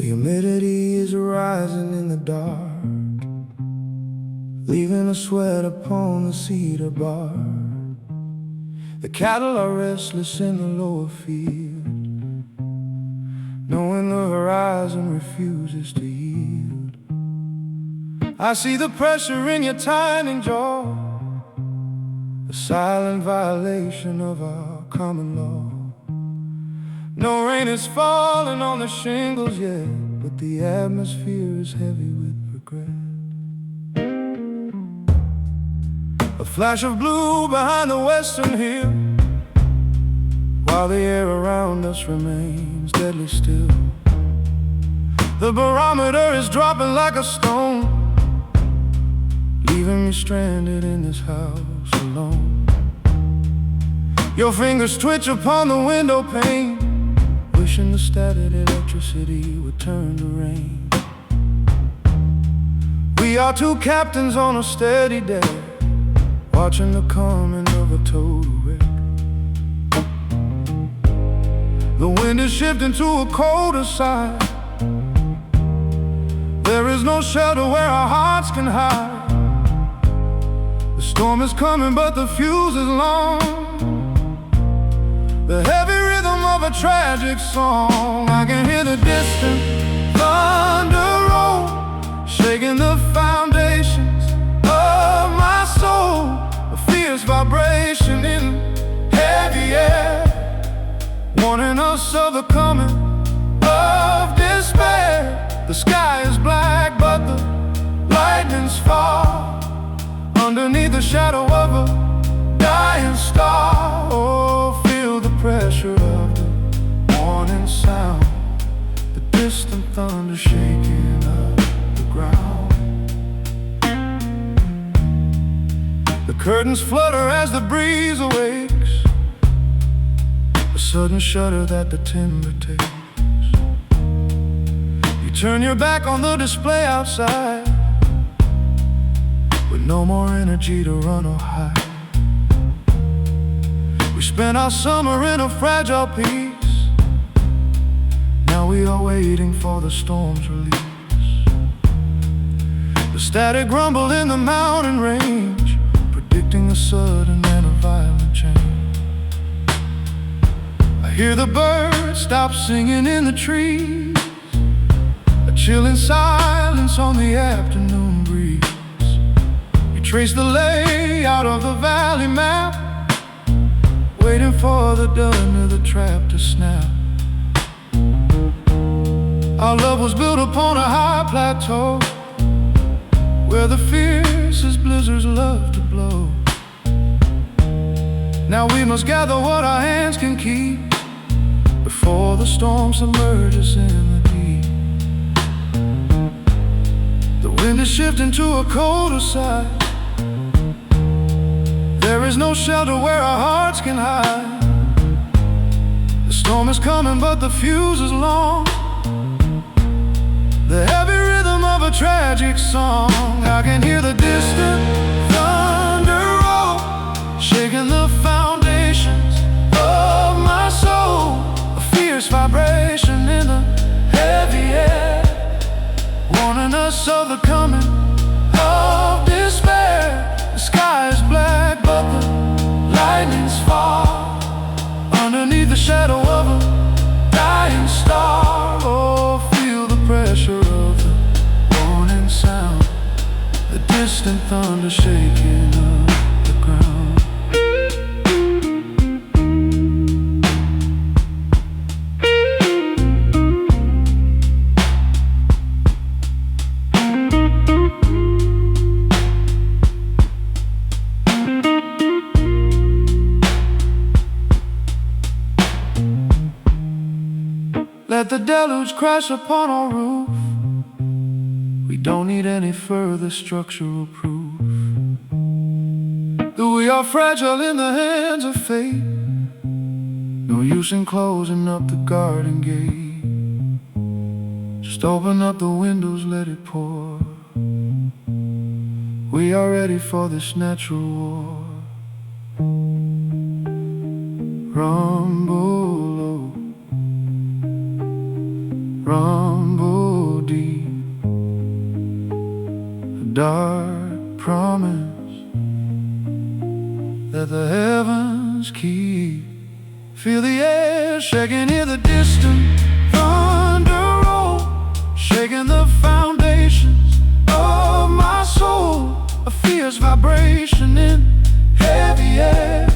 The humidity is rising in the dark, leaving a sweat upon the cedar bar. The cattle are restless in the lower field, knowing the horizon refuses to yield. I see the pressure in your tightening jaw, a silent violation of our common law. No rain is falling on the shingles yet, but the atmosphere is heavy with regret. A flash of blue behind the western hill, while the air around us remains deadly still. The barometer is dropping like a stone, leaving me stranded in this house alone. Your fingers twitch upon the window pane, wishing the static electricity would turn to rain. We are two captains on a steady day, watching the coming of a total wreck. The wind is shifting to a colder side. There is no shelter where our hearts can hide. The storm is coming, but the fuse is long. The heavy rhythm of a tragic song. I can hear the distant thunder roll, shaking the foundations of my soul. A fierce vibration in heavy air, warning us of the coming of despair. The sky is black, but the lightning's far, underneath the shadow of a dying star. Oh, feel the pressure of the warning sound, the distant thunder shaking up the ground. The curtains flutter as the breeze awakes, a sudden shudder that the timber takes. You turn your back on the display outside, with no more energy to run or hide. We spent our summer in a fragile peace, now we are waiting for the storm's release. The static rumble in the mountain range, predicting a sudden and a violent change. I hear the birds stop singing in the trees, a chilling silence on the afternoon breeze. You trace the layout of the valley map, waiting for the dawn of the trap to snap. Our love was built upon a high plateau, where the fiercest blizzards love to blow. Now we must gather what our hands can keep, before the storm submerges in the deep. The wind is shifting to a colder side. There is no shelter where our hearts can hide. The storm is coming, but the fuse is long. The heavy rhythm of a tragic song. I can hear the distant thunder roll, shaking the foundations of my soul. A fierce vibration in the heavy air, warning us of the coming of despair. The sky is black, but the lightning's far, underneath the shadow of a dying star. Oh, feel the pressure of the warning sound, the distant thunder shaking up the ground. Let the deluge crash upon our roof. We don't need any further structural proof that we are fragile in the hands of fate. No use in closing up the garden gate. Just open up the windows, let it pour. We are ready for this natural war. Rumble, oh, rumble. dark promise that the heavens keep. Feel the air shaking, hear the distant thunder roll, shaking the foundations of my soul. A fierce vibration in heavy air,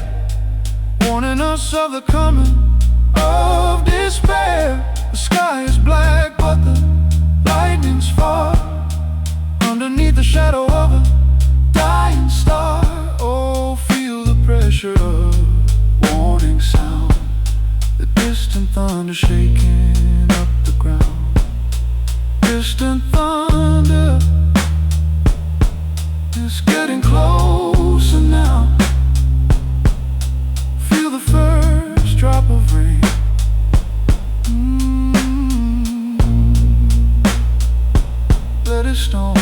warning us of the coming of despair. The sky is black, but the lightning's far, underneath the shadow of a dying star. Oh, feel the pressure of warning sound, the distant thunder shaking up the ground. Distant thunder is getting closer now. Feel the first drop of rain. Let it storm.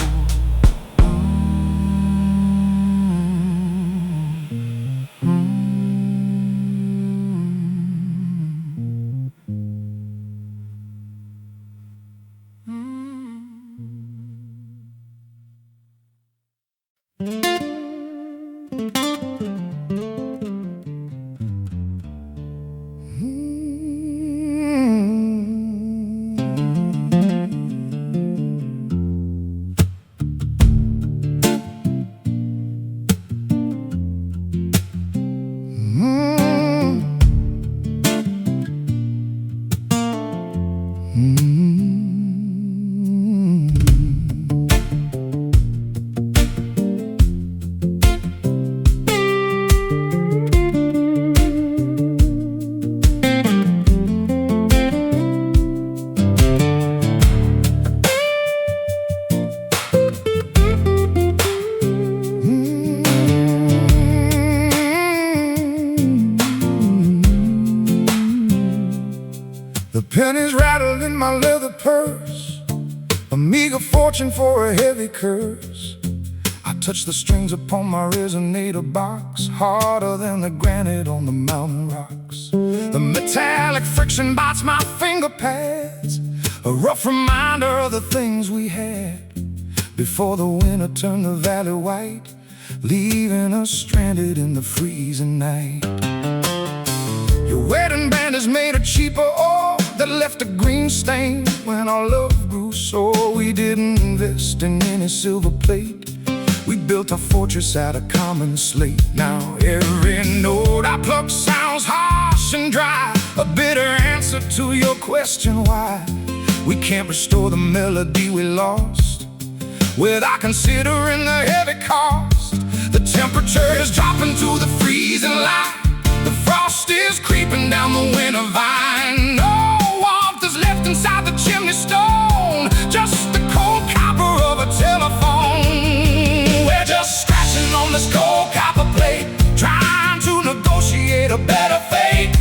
The pennies rattled in my leather purse, a meager fortune for a heavy curse. I touch the strings upon my resonator box, harder than the granite on the mountain rocks. The metallic friction bites my finger pads, a rough reminder of the things we had before the winter turned the valley white, leaving us stranded in the freezing night. Your wedding band is made of cheaper ore that left a green stain when our love grew sore. We didn't invest in any silver plate, we built our fortress out of common slate. Now every note I pluck sounds harsh and dry, a bitter answer to your question why we can't restore the melody we lost without considering the heavy cost. The temperature is dropping to the freezing light, the frost is creeping down the winter vine. No warmth is left inside the chimney stone, just the cold copper of a telephone. We're just scratching on this cold copper plate, trying to negotiate a better fate.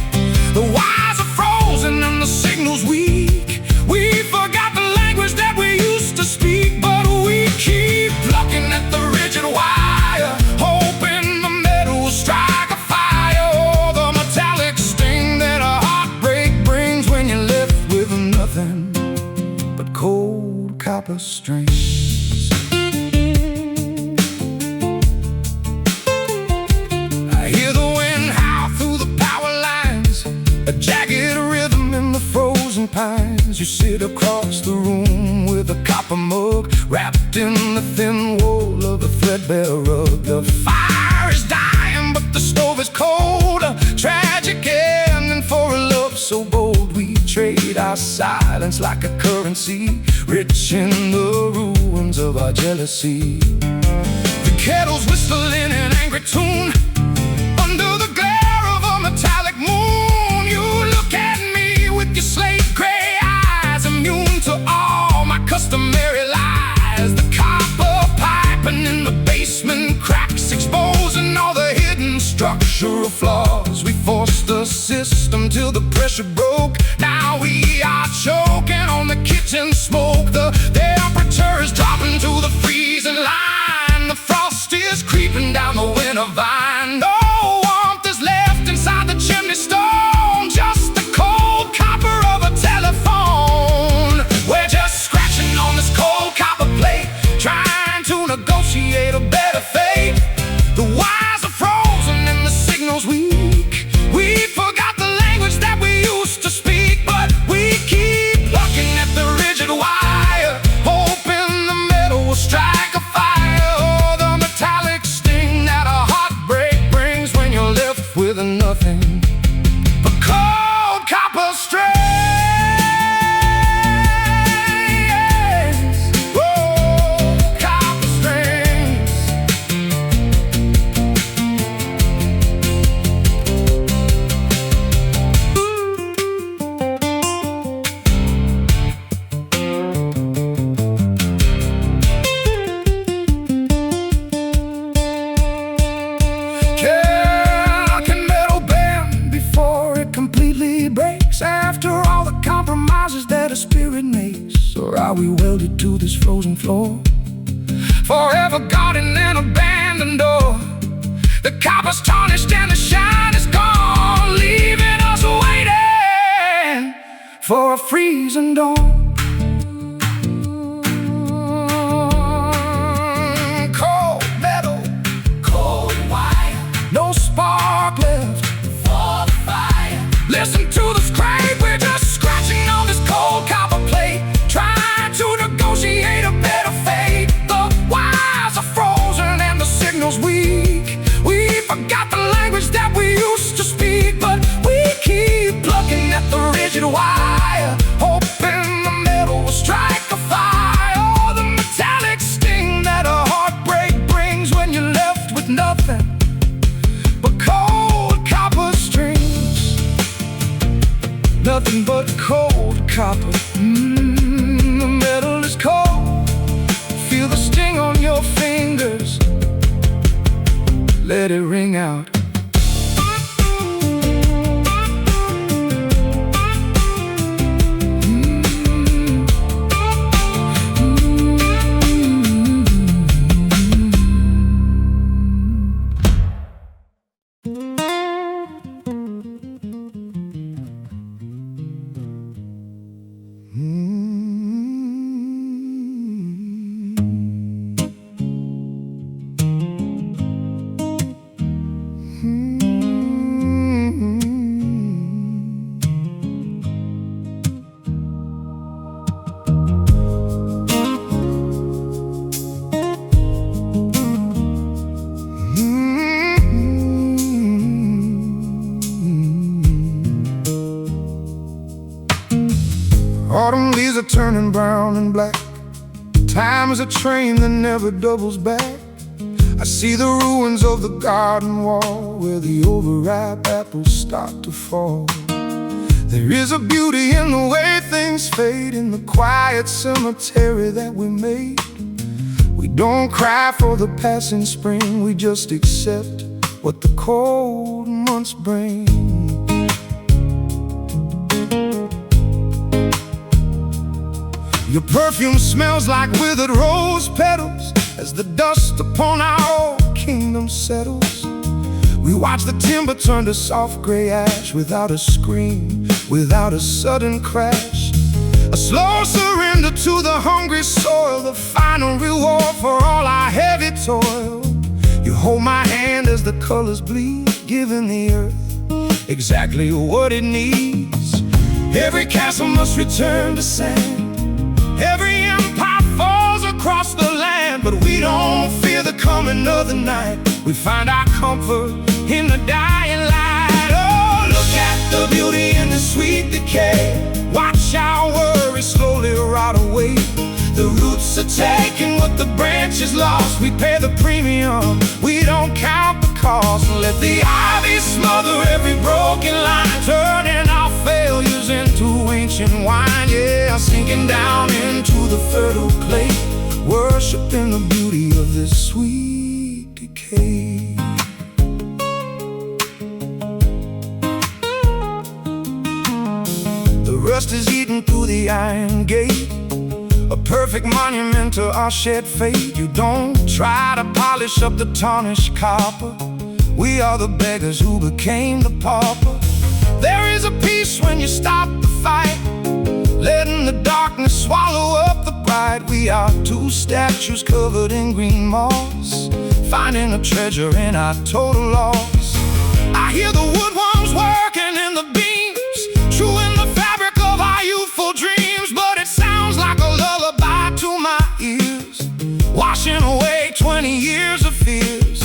The wires are frozen and the signal's weak. We forgot the language that we used to speak, but we keep plucking at the rigid wire, hoping the metal will strike a fire. Oh, the metallic sting that a heartbreak brings when you're left with nothing but cold copper strings. I hear the wind howl through the power lines, a jagged rhythm in the frozen pines. You sit across the room with a copper mug, wrapped in the thin wool of a threadbare rug. The fire is dying, but the stove is cold, a tragic ending for a love so bold. We trade our silence like a currency, rich in the ruins of our jealousy. The kettle's whistling an angry tune under the glare of a metallic moon. You look at me with your slate gray eyes, immune to all my customary lies. The copper piping in the basement cracks, exposing all the hidden structural flaws. We forced the system till the pressure broke. Now we are choking on the kitchen smoke. The temperature is dropping to the freezing line, the frost is creeping down the winter vine. No warmth is left inside the chimney stone, just the cold copper of a telephone. We're just scratching on this cold copper plate, trying to negotiate we welded to this frozen floor. Forever guarding an abandoned door. The copper's tarnished and the shine is gone, leaving us waiting for a freezing dawn. Cold metal, cold wire, no spark left for the fire. Listen to the scrape, we're just scratching on this cold copper plate, trying to negotiate a better fate. The wires are frozen and the signal's weak. We forgot the language that we used to speak, but we keep plucking at the rigid wire, hoping the metal will strike a fire. Oh, the metallic sting that a heartbreak brings when you're left with nothing but cold copper strings. Nothing but cold copper. The metal is cold. Feel the sting on your fingers. Let it ring out. Autumn leaves are turning brown and black. Time is a train that never doubles back. I see the ruins of the garden wall where the overripe apples start to fall. There is a beauty in the way things fade, in the quiet cemetery that we made. We don't cry for the passing spring, we just accept what the cold months bring. Your perfume smells like withered rose petals as the dust upon our old kingdom settles. We watch the timber turn to soft gray ash without a scream, without a sudden crash. A slow surrender to the hungry soil, the final reward for all our heavy toil. You hold my hand as the colors bleed, giving the earth exactly what it needs. Every castle must return to sand. Every empire falls across the land, but we don't fear the coming of the night. We find our comfort in the dying light. Oh, look at the beauty in the sweet decay. Watch our worries slowly rot away. The roots are taking what the branches lost. We pay the premium, we don't count the cost. Let the ivy smother every broken line, turning our failures into ancient wine. Yeah, sinking down into the fertile clay, worshiping the beauty of this sweet decay. The rust is eating through the iron gate, a perfect monument to our shared fate. You don't try to polish up the tarnished copper. We are the beggars who became the pauper. There is a peace when you stop the fight, letting the darkness swallow up the bright. We are two statues covered in green moss, finding a treasure in our total loss. I hear the woodworms working in the beams, chewing the fabric of our youthful dreams. But it sounds like a lullaby to my ears, washing away 20 years of fears.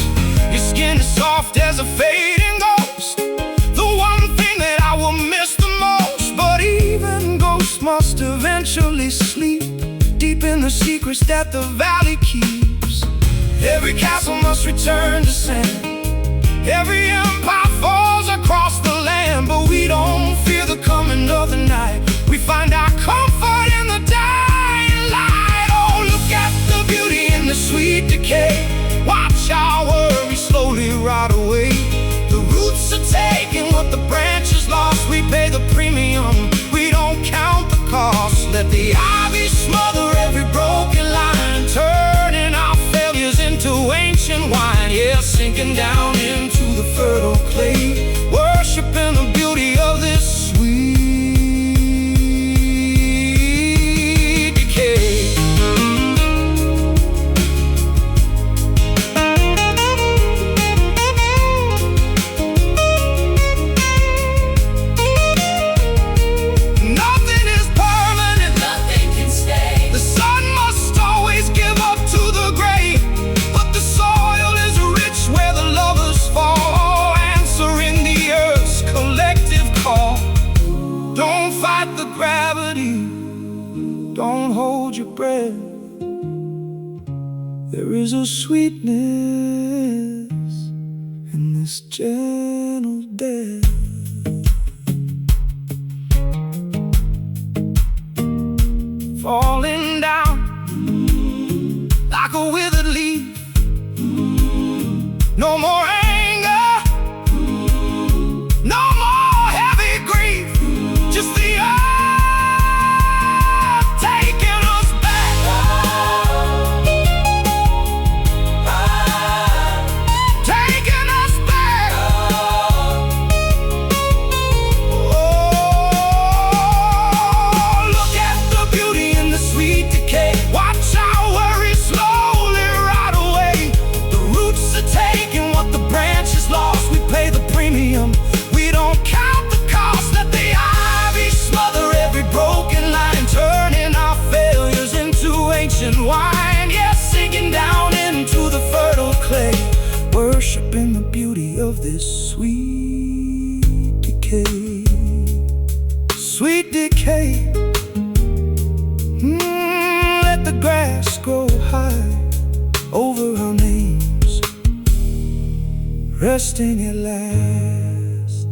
Your skin is soft as a fading ghost, the one thing that I will miss the most. But even ghosts must eventually sleep, deep in the secrets that the valley keeps. Every castle must return to sand. Every empire falls across the land, but we don't fear the coming of the night. We find our comfort in the dying light. Oh, look at the beauty in the sweet decay. Watch our worries slowly rot away. The roots are taking what the branches lost. We pay the premium, we don't count the cost. Let the ivy smother sinking down into the fertile clay, worshiping the beauty of this sweet decay. Nothing is permanent, Nothing can stay. the sun must always give up to the grave, but the soil is rich where the lovers fall, answering the earth's collective call. Don't fight the gravity, don't hold your breath. There is a sweetness in this gentle death. Falling down like a withered leaf. No more anger, no more heavy grief. Just the earth taking us back, taking us back. Oh, look at the beauty in the sweet decay. Watch our worries slowly rot away. The roots are taking what the branches lost. We pay the premium, we don't count the cost. Let the ivy smother every broken line, turning our failures into ancient wine. Yes, sinking down into the fertile clay, worshiping the beauty of this sweet decay. Sweet decay. Let the grass grow high over our names, resting at last.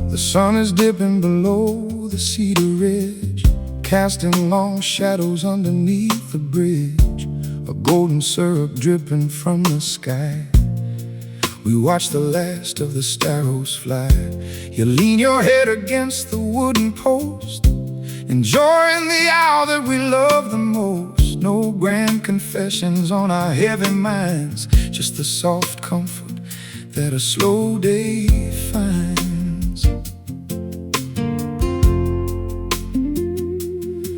The sun is dipping below the cedar ridge, casting long shadows underneath the bridge, a golden syrup dripping from the sky. We watch the last of the sparrows fly. You lean your head against the wooden post, enjoying the hour that we love the most. No grand confessions on our heavy minds, just the soft comfort that a slow day finds.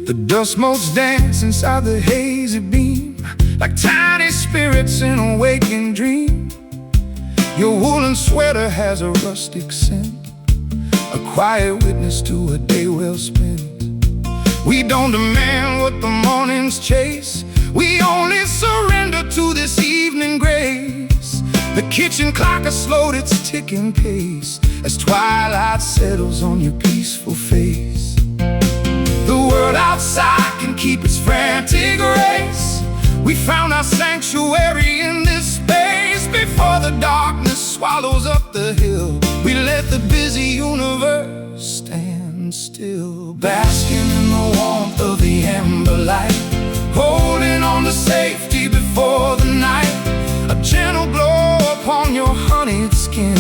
The dust motes dance inside the hazy beam, like tiny spirits in a waking dream. Your woolen sweater has a rustic scent, a quiet witness to a day well spent. We don't demand what the mornings chase, we only surrender to this evening grace. The kitchen clock has slowed its ticking pace as twilight settles on your peaceful face. The world outside can keep its frantic race. We found our sanctuary in this space. Before the darkness swallows up the hill, we let the busy universe stand still, basking in the warmth of the amber light, holding on to safety before the night. A gentle glow upon your honeyed skin.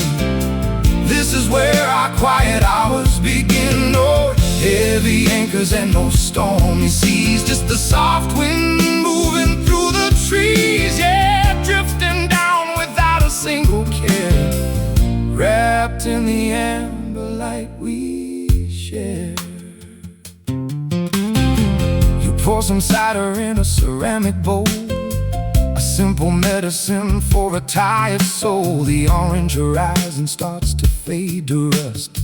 This is where our quiet hours begin. No heavy anchors and no stormy seas, just the soft wind moving through the trees. Yeah, drifting down without a single care, wrapped in the amber light we share. You pour some cider in a ceramic bowl, a simple medicine for a tired soul. The orange horizon starts to fade to rust,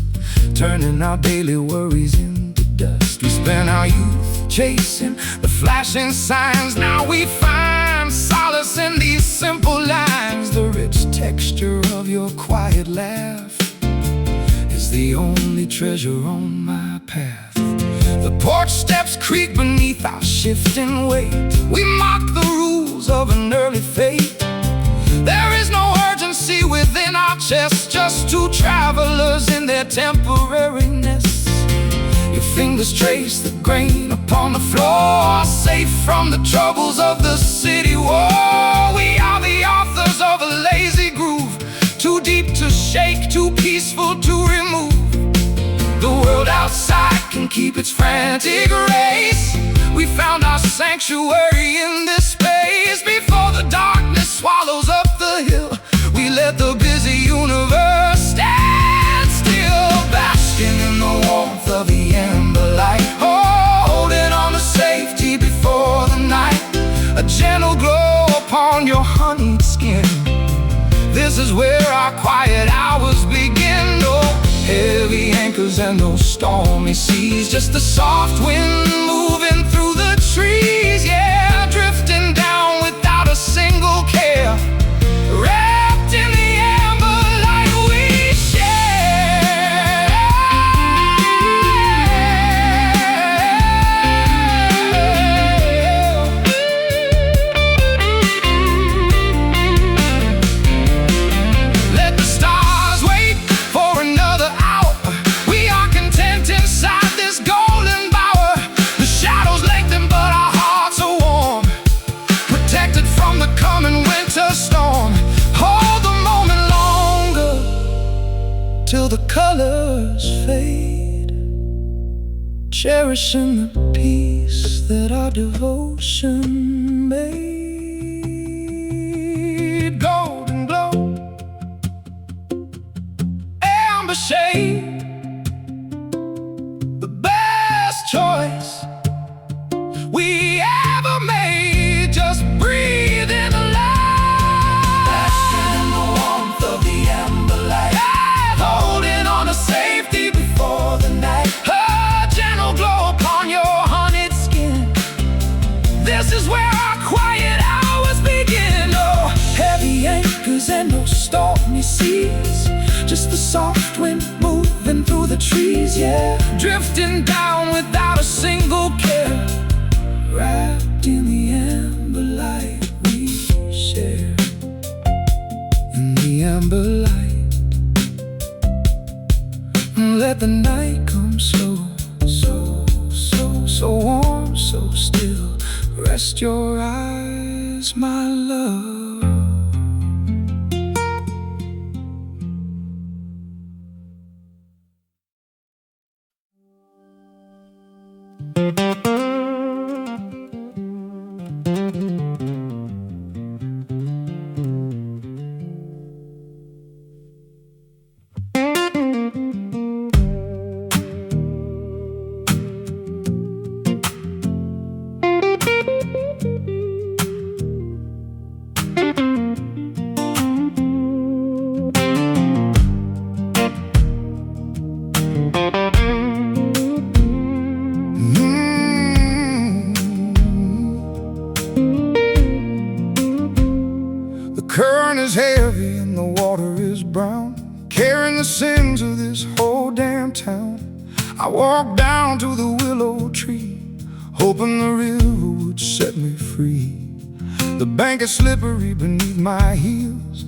turning our daily worries into dust. We spent our youth chasing the flashing signs. Now we find solace in these simple lines. The rich texture of your quiet laugh is the only treasure on my path. The porch steps creak beneath our shifting weight. We mock the rules of an early fate. There is no urgency within our chests, just two travelers in their temporariness. Your fingers trace the grain upon the floor, safe from the troubles of the city war. We are the authors of a lazy groove, too deep to shake, too peaceful to remove. The world outside can keep its frantic race. We found our sanctuary in this space. Before the darkness swallows up the hill, we let the busy universe stand still, basking in the warmth of the amber light, holding on to safety before the night. A gentle glow upon your honeyed skin. This is where our quiet hours begin. No heavy anchors and no stormy seas, just the soft wind moving through the trees. Yeah, drifting down without a single care, wrapped in the amber light we share. Let the stars wait for another hour. We are content inside this golden bower. The shadows lengthen but our hearts are warm, protected from the coming winter storm. Hold the moment longer till the colors fade, cherishing the peace that our devotion made. Golden glow, amber shade, the best choice we ever made. Just breathe in the light, basking in the warmth of the amber light, holding on to safety before the night. A gentle glow upon your honeyed skin. This is where our quiet hours begin. No heavy anchors and no stormy seas, just the soft wind moving through the trees. Yeah, drifting down without a single care, wrapped in the amber light we share. In the amber light, let the night come slow, so warm, so still. Rest your eyes, my love. The current is heavy and the water is brown, carrying the sins of this whole damn town. I walked down to the willow tree, hoping the river would set me free. The bank is slippery beneath my heels.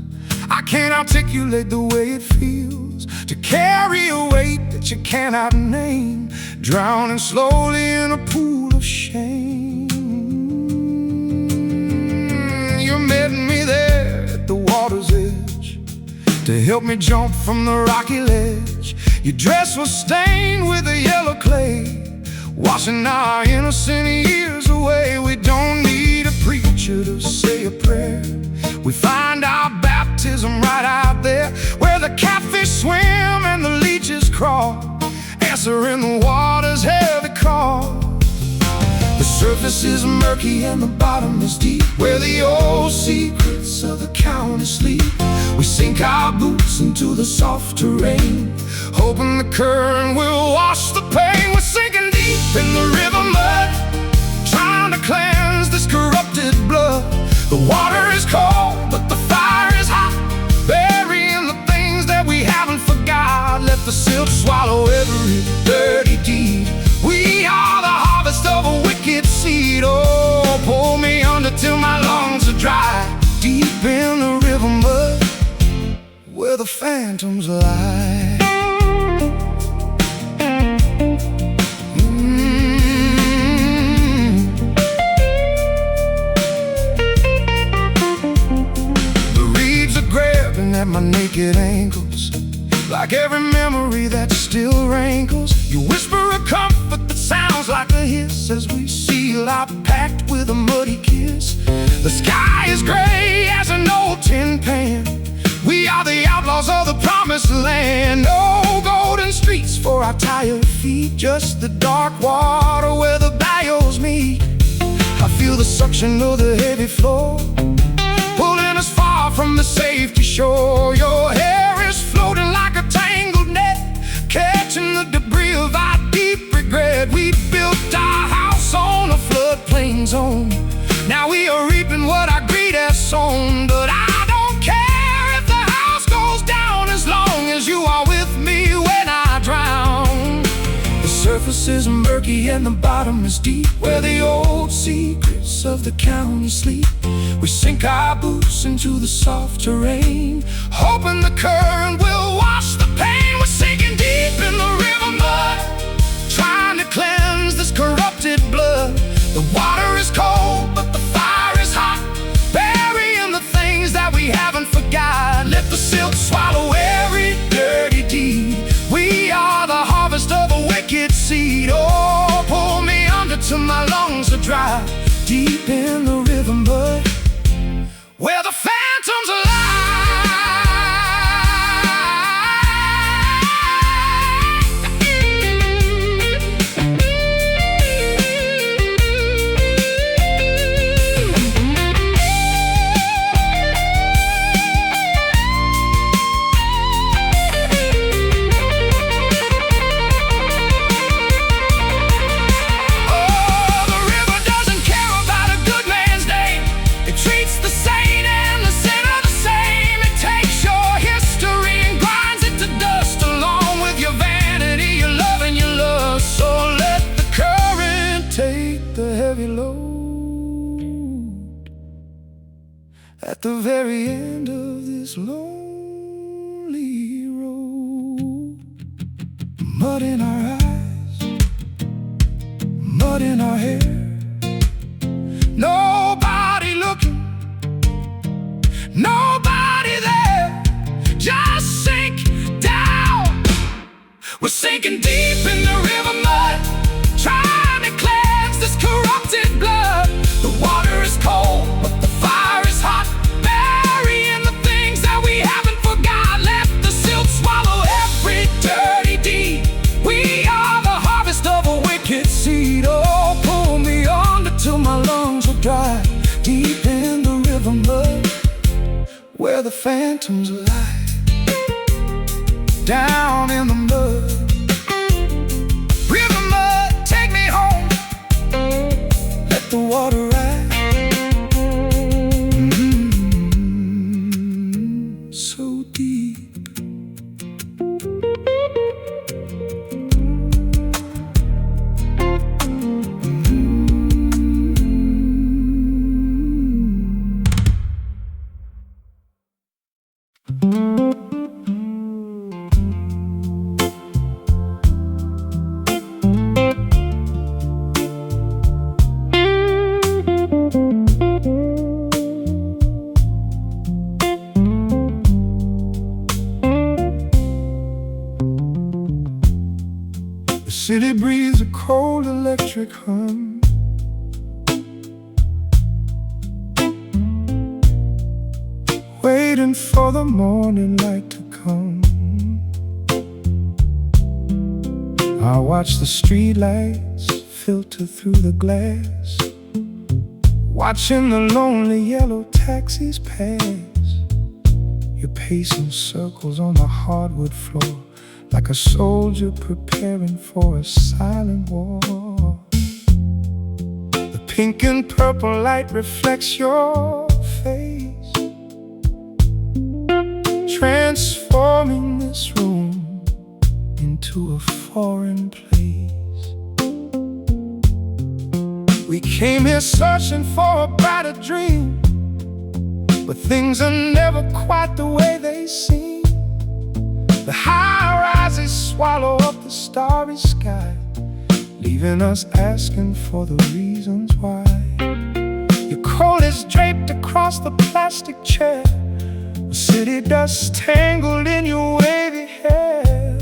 I can't articulate the way it feels to carry a weight that you cannot name, drowning slowly in a pool of shame. You met me there at the water's edge to help me jump from the rocky ledge. Your dress was stained with a yellow clay, washing our innocent years away. We don't need a preacher to say a prayer. We find our baptism right out there, where the catfish swim and the leeches crawl, answering the water's heavy call. The surface is murky and the bottom is deep, where the old secrets of the county sleep. We sink our boots into the soft terrain, hoping the current will wash the pain. We're sinking deep in the river mud, the phantoms lie. The reeds are grabbing at my naked ankles, like every memory that still rankles. You whisper a comfort that sounds like a hiss as we seal our pact with a muddy kiss. The sky is gray as an old tin pan. We are the outlaws of the promised land. No golden streets for our tired feet, just the dark water where the bayous meet. I feel the suction of the heavy floor, pulling us far from the safety shore. Your hair is floating like a tangled net, catching the debris of our deep regret. We built our house on a floodplain zone. Now we are reaping what our greed has sown. But I don't care if the house goes down, as long as you are with me when I drown. The surface is murky and the bottom is deep, where the old secrets of the county sleep. We sink our boots into the soft terrain, hoping the current will wash the pain. We're sinking deep in the river mud, trying to cleanse this corrupted blood. The water is cold, but the fire is hot, burying the things that we haven't forgot. Let the silt swallow every dirty deed. We are the harvest of a wicked seed. Oh, pull me under till my lungs are dry, deep in the river mud, where the phantoms lie. At the very end of this lonely road, mud in our eyes, mud in our hair, nobody looking, nobody there. Just sink down. We're sinking deep in the river mud, trying to cleanse this corrupted blood. The water is cold, but the fire is hot, burying the things that we haven't forgot. Let the silt swallow every dirty deed. We are the harvest of a wicked seed. Oh, pull me under till my lungs are dry, deep in the river mud, where the phantoms lie. Down in the mud, river mud, take me home. Let the water rise. So deep. The city breathes a cold electric hum, waiting for the morning light to come. I watch the streetlights filter through the glass, watching the lonely yellow taxis pass. You're pacing circles on the hardwood floor, like a soldier preparing for a silent war. The pink and purple light reflects your face, transforming this room into a foreign place. We came here searching for a brighter dream, but things are never quite the way they seem. The high rises swallow up the starry sky, leaving us asking for the reasons why. Your coat is draped across the plastic chair, the city dust tangled in your wavy hair.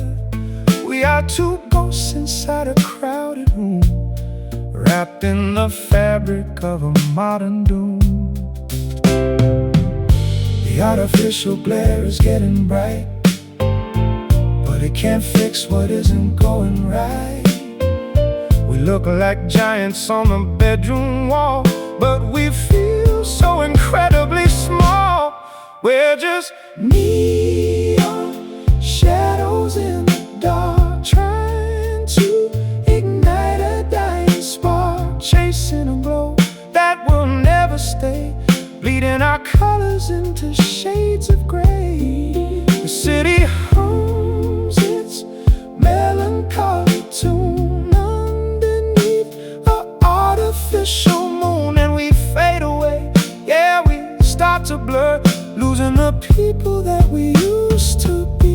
We are two ghosts inside a crowded room, wrapped in the fabric of a modern doom. The artificial glare is getting bright, but it can't fix what isn't going right. We look like giants on the bedroom wall, but we feel so incredibly small. We're just neon shadows in the dark, trying to ignite a dying spark, chasing a glow that will never stay, bleeding our colors into shades of gray. The city hums its melancholy tune underneath an artificial moon, and we fade away. Yeah, we start to blur, losing the people that we used to be.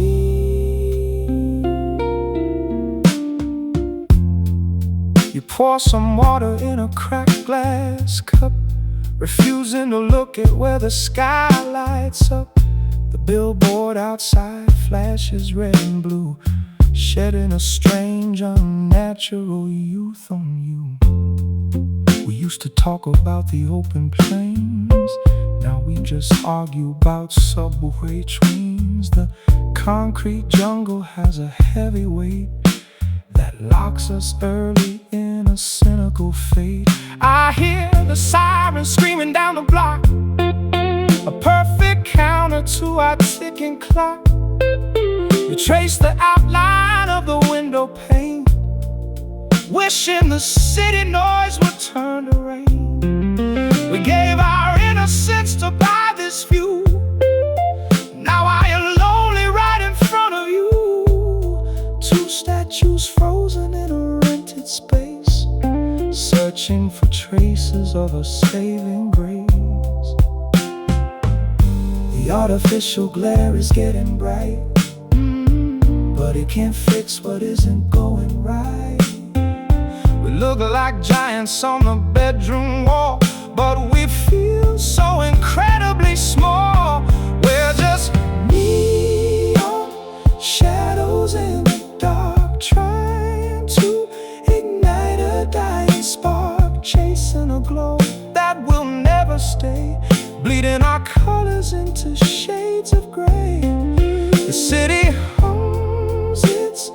You pour some water in a cracked glass cup, refusing to look at where the sky lights up. The billboard outside flashes red and blue, shedding a strange, unnatural youth on you. We used to talk about the open plains, now we just argue about subway trains. The concrete jungle has a heavy weight that locks us early in a cynical fate. I hear the sirens screaming down the block, a perfect counter to our ticking clock. You trace the outline of the window pane, wishing the city noise would turn to rain. We gave our innocence to buy this view. Now I am lonely right in front of you. Two statues frozen in a rented space, searching for traces of a saving grace. The artificial glare is getting bright, but it can't fix what isn't going right. We look like giants on the bedroom wall, but we feel so incredibly small. We're just neon shadows in the dark, trying to ignite a dying spark, chasing a glow that will never stay, bleeding our colors into shades of gray. The city hums its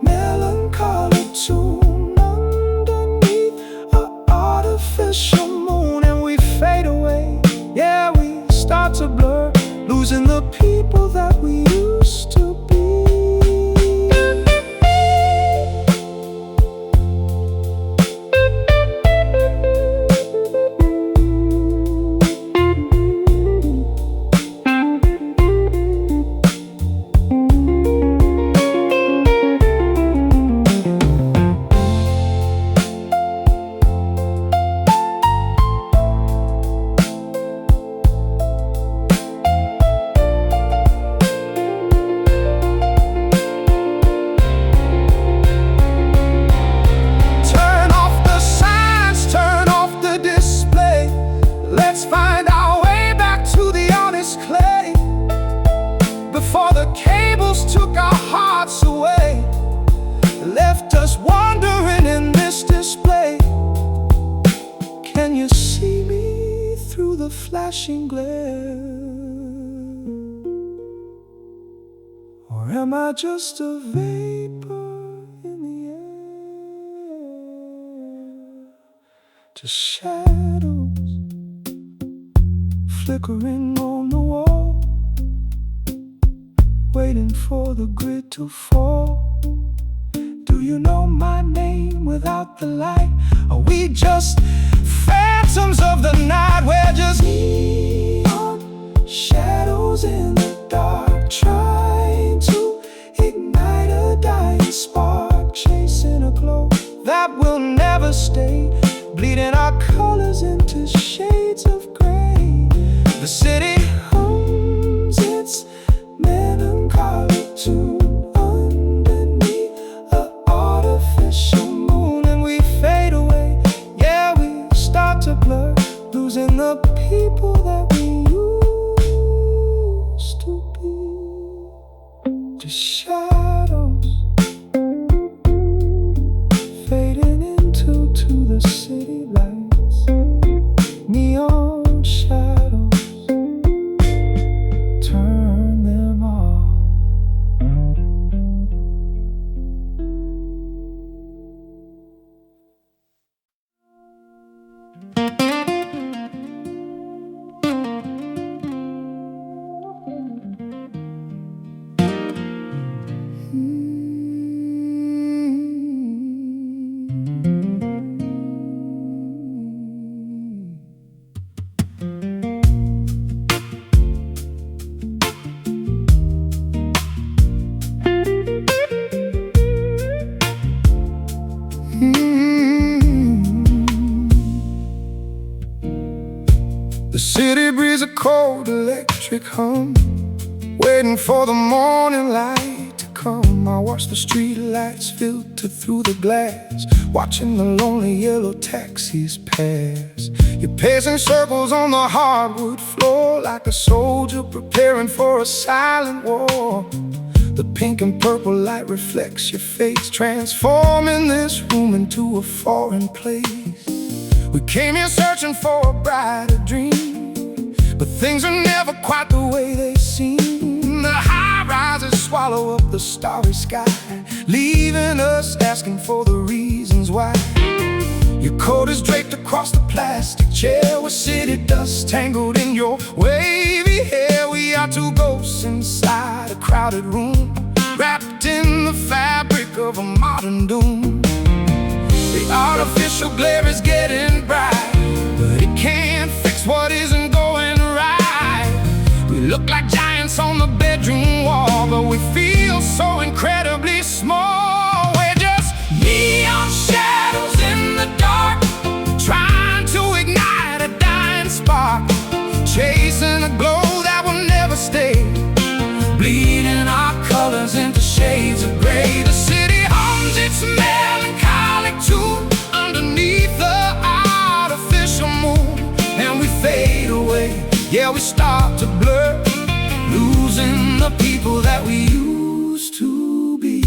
melancholy tune underneath an artificial moon, and we fade away. Yeah, we start to blur, losing the people that we used to be. Let's find our way back to the honest clay, before the cables took our hearts away, left us wandering in this display. Can you see me through the flashing glare? Or am I just a vapor in the air? Just shadows flickering on the wall, waiting for the grid to fall. Do you know my name without the light? Are we just phantoms of the night? We're just neon shadows in the dark, trying to ignite a dying spark, chasing a glow that will never stay, bleeding our colors into shades of gray. The city hums its melancholy tune shadows fading into the city lights, neon shadows, turn them off. The city breeze, a cold electric hum, waiting for the morning light to come. I watch the street lights filter through the glass, watching the lonely yellow taxis pass. You're pacing circles on the hardwood floor, like a soldier preparing for a silent war. The pink and purple light reflects your face, transforming this room into a foreign place. We came here searching for a brighter dream, but things are never quite the way they seem. The high rises swallow up the starry sky, leaving us asking for the reasons why. Your coat is draped across the plastic chair with city dust tangled in your wavy hair. We are two ghosts inside a crowded room, wrapped in the fabric of a modern doom. The artificial glare is getting bright, but it can't fix what isn't going right. We look like giants on the bedroom wall, but we feel so incredibly small. We're just neon shadows in the dark, trying to ignite a dying spark, chasing a glow that will never stay, bleeding our colors into shades of gray. The city hums its melancholic tune underneath the artificial moon, and we fade away, yeah, we start to blur, losing the people that we used to be.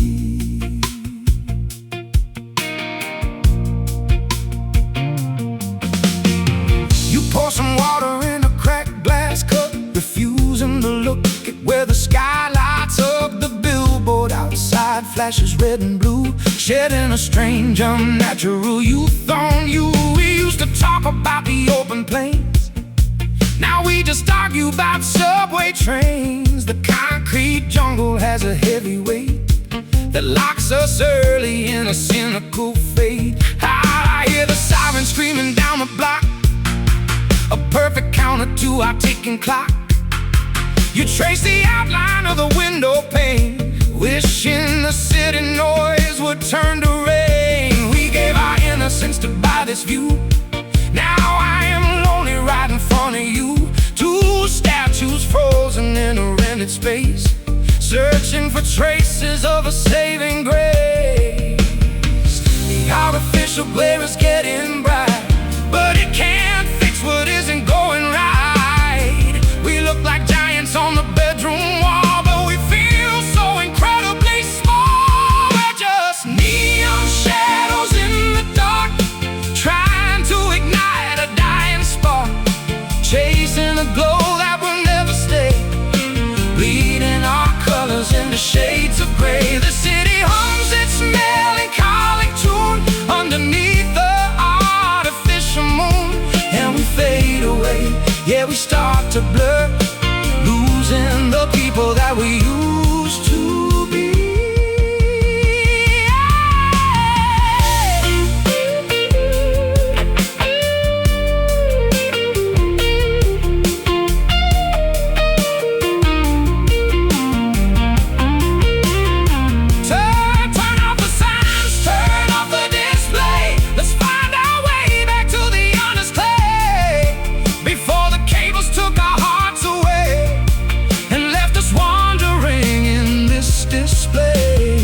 You pour some water in a cracked glass cup, refusing to look at where the sky lights up. The billboard outside flashes red and blue, shedding a strange, unnatural youth on you. We used to talk about the open plains, now we just argue about subway trains. The concrete jungle has a heavy weight that locks us early in a cynical fate. I hear the sirens screaming down the block, a perfect counter to our ticking clock. You trace the outline of the window pane, wishing the city noise would turn to rain. We gave our innocence to buy this view, now I am lonely right in front of you. Two statues frozen in a rented space, searching for traces of a saving grace. The artificial glare is getting bright, but it can't fix what isn't going right. We look like giants on the bedroom wall, but we feel so incredibly small. We're just neon shadows in the dark, trying to ignite a dying spark, chasing a glow that will never stay, bleeding our colors into shades of gray. The city hums its melancholic tune underneath the artificial moon, and we fade away, yeah, we start to blur, losing the people that we used to be. Turn off the signs, turn off the display. Let's find our way back to the honest clay, before the cables took our hearts away and left us wandering in this display.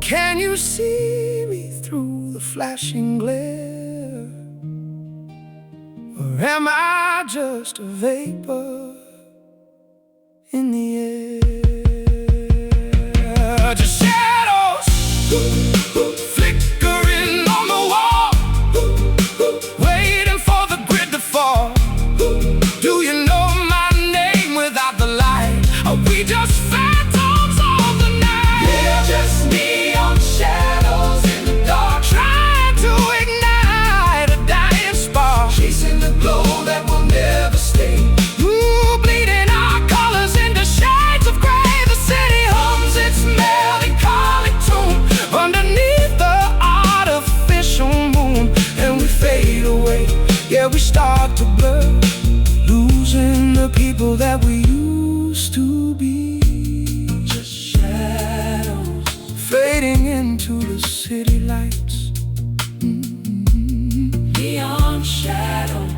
Can you see me through the flashing glare, or am I just a vapor in the air. Just shadows flickering on the wall, waiting for the grid to fall. Do you know my name without the light? Are we just phantoms of the night? We're just neon shadows in the dark, trying to ignite a dying spark, chasing the glow that will never stay. ooh, bleeding our colors into shades of gray. The city hums its melancholic tune underneath the artificial moon, and we fade away. Yeah, we start to blur, losing the people that we used to be. Just shadows Fading into the city lights. neon shadows.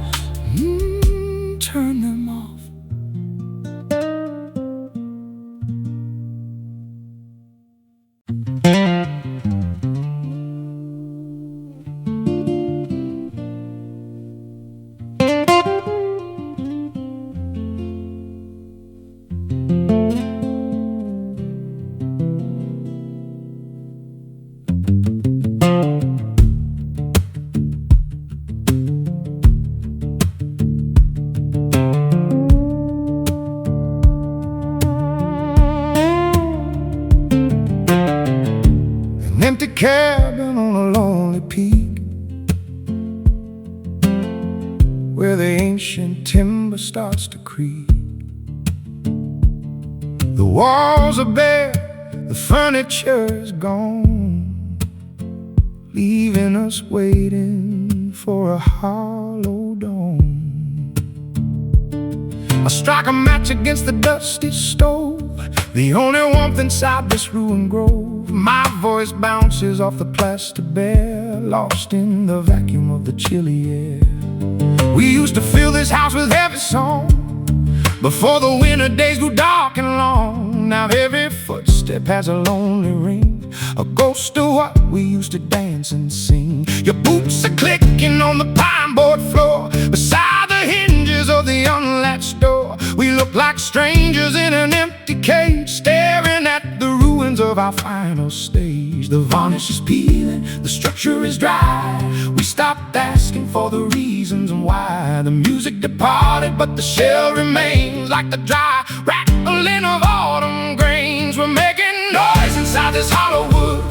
Turn them off. An empty cabin on a lonely peak, where the ancient timber starts to creak. The walls are bare, the furniture is gone, leaving us waiting for a hollow dawn. I strike a match against the dusty stove, the only warmth inside this ruined grove. My voice bounces off the plaster bare, lost in the vacuum of the chilly air. We used to fill this house with heavy song, before the winter days grew dark and long. Now every footstep has a lonely ring, a ghost of what we used to dance and sing. Your boots are clicking on the pine board floor, beside the hinges of the unlatched door. We look like strangers in an empty cage, staring at the ruins of our final stage. The varnish is peeling, the structure is dry. We stopped asking for the reasons and why. The music departed, but the shell remains, like the dry rattling of autumn grains. We're making noise inside this hollow wood,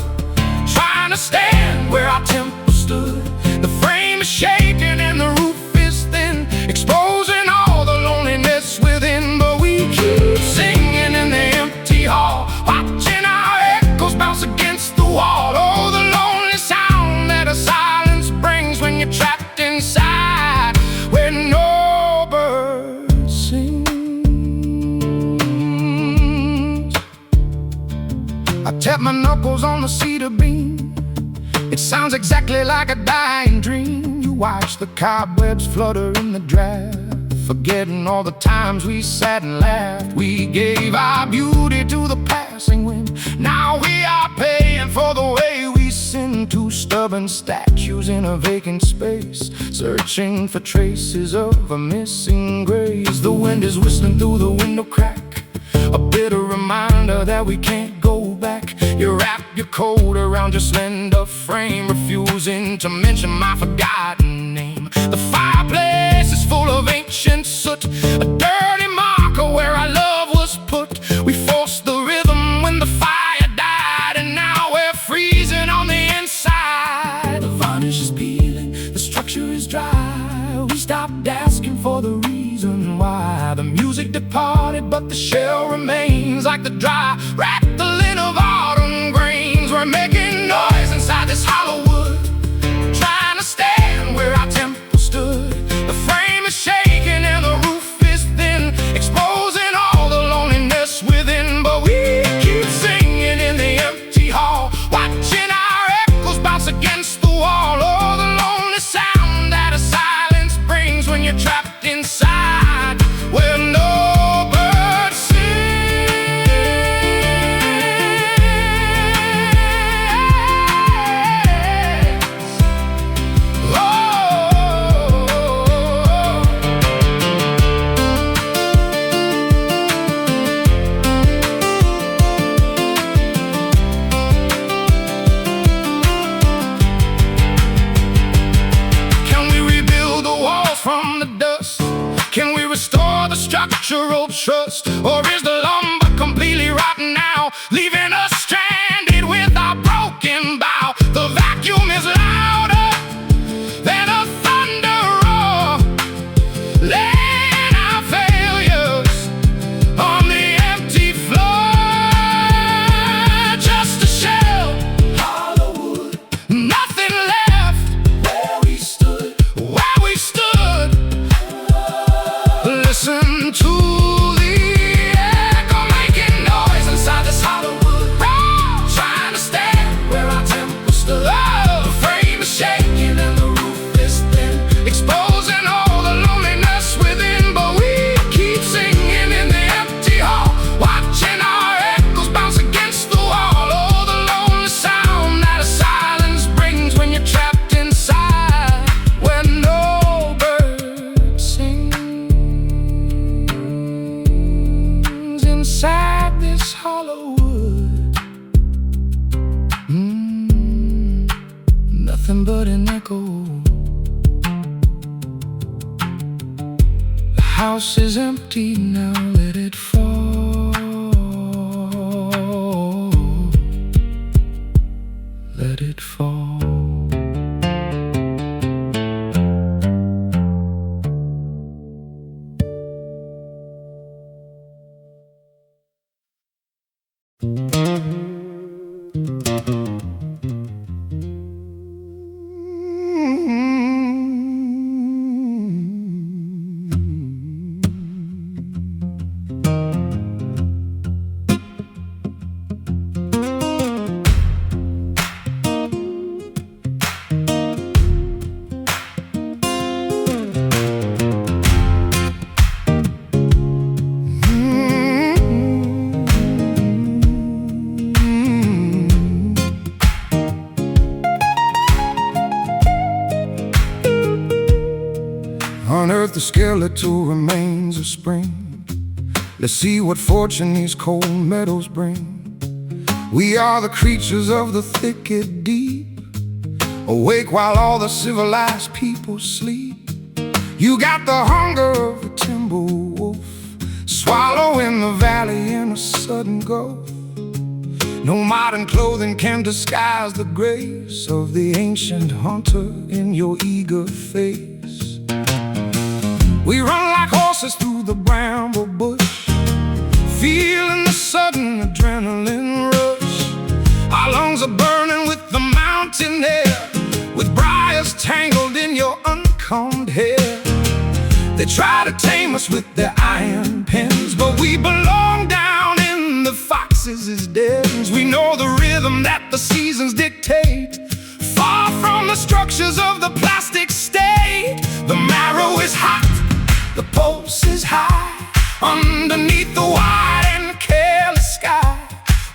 trying to stand where our temple stood. The frame is shaking and the roof is thin, exposing all the loneliness within. But we keep singing in the empty hall, watching our echoes bounce against the wall. Oh, the lonely sound that a silence brings when you're trapped inside, where no bird sings. I tap my knuckles on the cedar beam, it sounds exactly like a dying dream. You watch the cobwebs flutter in the draft, forgetting all the times we sat and laughed. We gave our beauty to the passing wind, now we are paying for the way we sin. Two stubborn statues in a vacant space, searching for traces of a missing grace. The wind is whistling through the window crack, a bitter reminder that we can't go back. You wrap your coat around your slender frame, refusing to mention my forgotten name. The fireplace is full of ancient soot, a dirty marker where our love was put. We forced the rhythm when the fire died, and now we're freezing on the inside. The varnish is peeling, the structure is dry. We stopped asking for the reason why. The music departed, but the shell remains, like the dry rattling of autumn grains. We're making noise inside this hollow wood, trying to stand where our temple stood. The frame is shaking and the roof is thin, exposing all the loneliness within. But we keep singing in the empty hall, watching our echoes bounce against the wall. Oh, the lonely sound that a silence brings when you're trapped inside, where no bird sings. structural trust? Or is the lumber completely rotten now, leaving us stranded with our broken bow? The vacuum is louder than a thunder roar, laying our failures on the empty floor. Just a shell, hollow wood, nothing left where we stood, where we stood. Listen to the echo making noise inside this hollow wood, trying to stand where our temple stood. The frame is shaking and the roof is thin, exposing all the loneliness within. But we keep singing in the empty hall, watching our echoes bounce against the wall. Oh, the lonely sound that a silence brings when you're trapped inside, where no bird sings. Inside this hollow wood, nothing but an echo. The house is empty now, let it fall. Let it fall. Unearth the skeletal remains of spring. Let's see what fortune these cold meadows bring. We are the creatures of the thicket deep, awake while all the civilized people sleep. You got the hunger of the timber wolf, swallowing the valley in a sudden gulf. No modern clothing can disguise the grace of the ancient hunter in your eager face. We run like horses through the bramble bush, feeling the sudden adrenaline rush. Our lungs are burning with the mountain air, with briars tangled in your uncombed hair. They try to tame us with their iron pens, but we belong down in the foxes' dens. We know the rhythm that the seasons dictate, far from the structures of the plastic state. The marrow is hot, the pulse is high, underneath the wide and careless sky.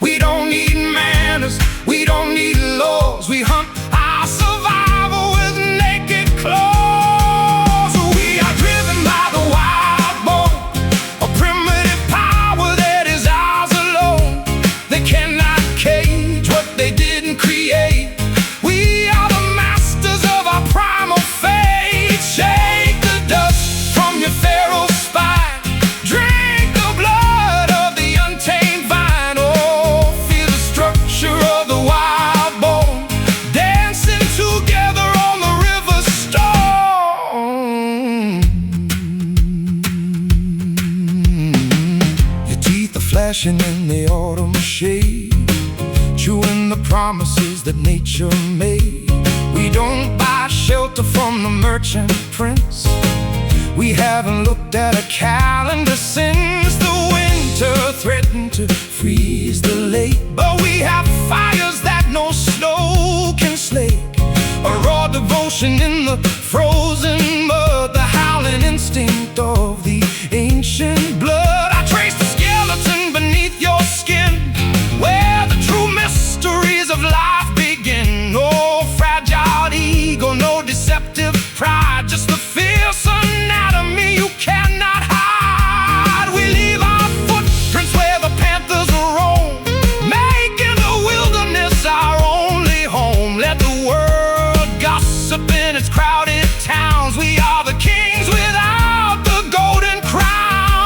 We don't need manners, we don't need laws. We hunt our survival with naked claws. We are driven by the wild bone, a primitive power that is ours alone. They cannot cage what they didn't create. We are the masters of our primal fate. Shake the dust from your pharaoh spine, drink the blood of the untamed vine. Oh, feel the structure of the wild bone, dancing together on the river stone. Your teeth are flashing in the autumn shade, chewing the promises that nature made. We don't buy shelter from the merchant prince. We haven't looked at a calendar since the winter threatened to freeze the lake. But we have fires that no snow can slake, a raw devotion in the frozen mud, the howling instinct of the ancient blood. I trace the skeleton beneath your skin, where the true mysteries of life begin. No fragile ego, no deceptive pride, just the fierce anatomy you cannot hide. We leave our footprints where the panthers roam, making the wilderness our only home. Let the world gossip in its crowded towns. We are the kings without the golden crown.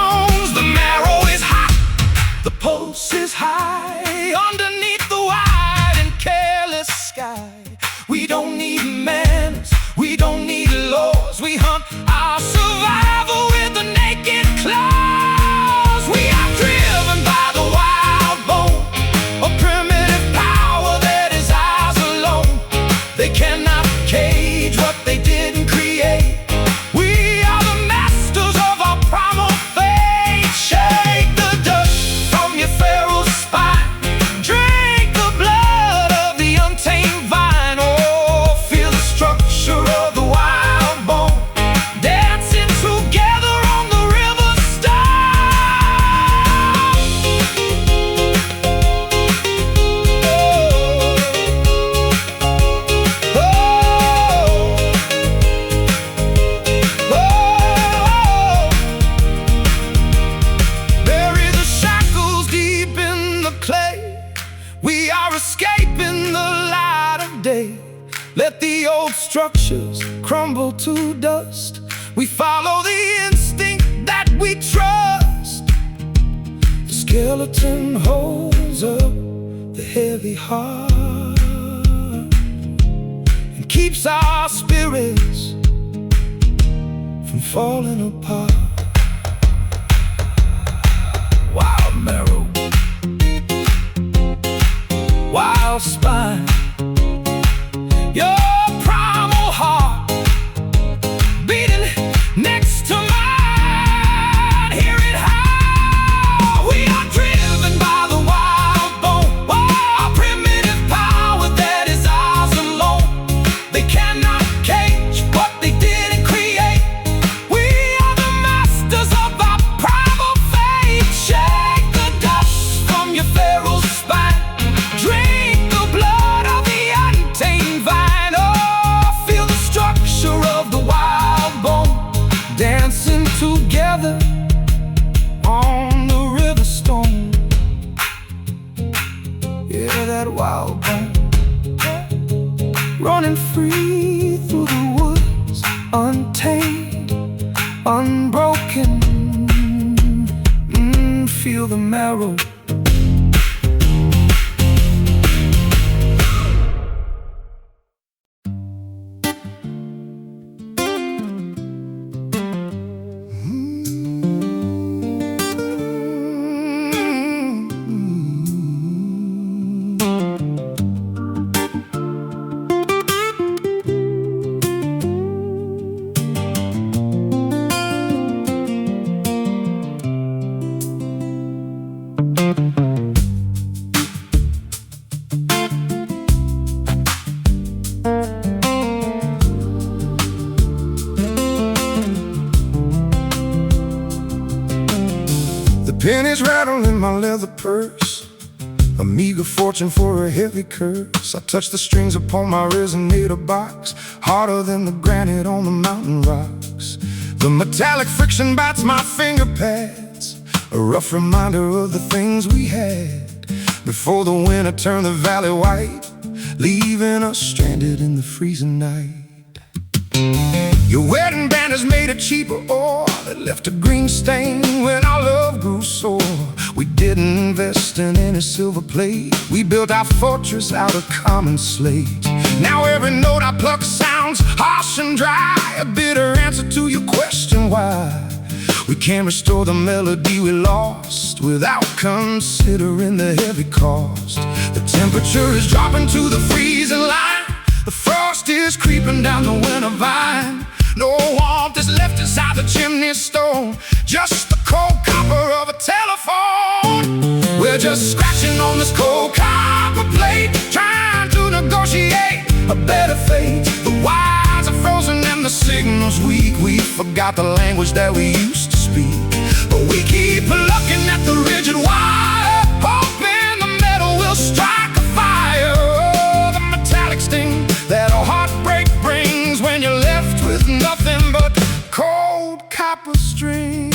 structures crumble to dust. We follow the instinct that we trust. The skeleton holds up the heavy heart and keeps our spirits from falling apart. Wild marrow, wild spine, your primal heart beating next to mine. Hear it how we are driven by the wild bone, our primitive power that is ours alone. They cannot cage what they didn't create. We are the masters of our primal fate. Shake the dust from your feral spine, drink the blood of the untamed vine. Oh, feel the structure of the wild bone dancing together on the river stone. Yeah, that wild bone running free through the woods, untamed, unbroken. Feel the marrow. Pennies rattle in my leather purse, a meager fortune for a heavy curse. I touch the strings upon my resonator box, harder than the granite on the mountain rocks. The metallic friction bites my finger pads, a rough reminder of the things we had before the winter turned the valley white, leaving us stranded in the freezing night. Your wedding band is made of cheaper ore that left a green stain when our love grew sore. We didn't invest in any silver plate, we built our fortress out of common slate. Now every note I pluck sounds harsh and dry, a bitter answer to your question why we can't restore the melody we lost without considering the heavy cost. The temperature is dropping to the freezing line, the frost is creeping down the winter vine. No warmth is left inside the chimney stone, just the cold copper of a telephone. We're just scratching on this cold copper plate, trying to negotiate a better fate. The wires are frozen and the signal's weak. We forgot the language that we used to speak, but we keep looking at the rigid wire, hoping the metal will strike a fire. Oh, the metallic sting that a heartbreak brings when you're left with nothing but cold copper strings.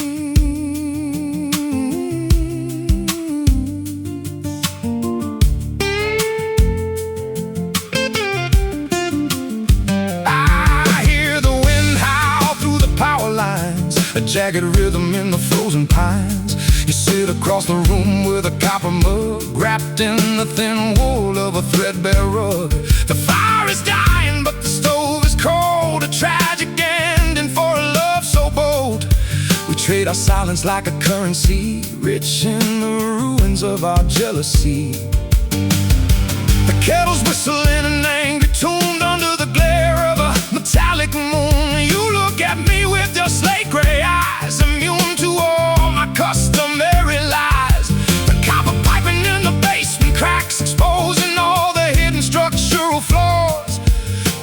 I hear the wind howl through the power lines, a jagged rhythm in the frozen pines. You sit across the room with a copper mug, wrapped in the thin wool of a threadbare rug. The fire is dying, but the stove is cold, a tragic ending for a love so bold. We trade our silence like a currency, rich in the ruins of our jealousy. The kettle's whistling an angry tune under the glare of a metallic moon. You look at me with your slate gray eyes, immune to all my customary lies. The copper piping in the basement cracks, exposing all the hidden structural flaws.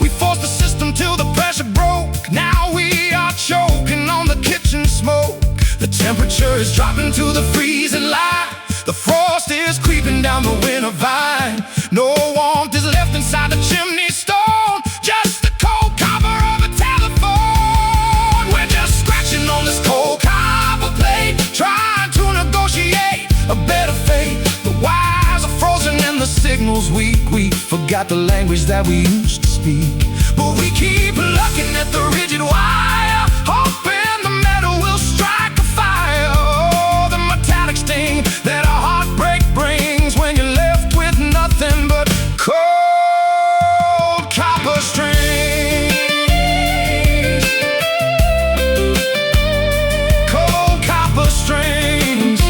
We forced the system till the pressure broke, now we are choking on the kitchen smoke. The temperature is dropping to the freezing line, the frost is creeping down the winter vine. No warmth is left inside the chimney stone, just the cold copper of a telephone. We're just scratching on this cold copper plate, trying to negotiate a better fate. The wires are frozen and the signal's weak. We forgot the language that we used to speak, but we keep looking at the rigid wire, hoping the metal will strike a fire. Oh, the metallic sting that a heartbreak brings when you're left with nothing but cold copper strings. Cold copper strings.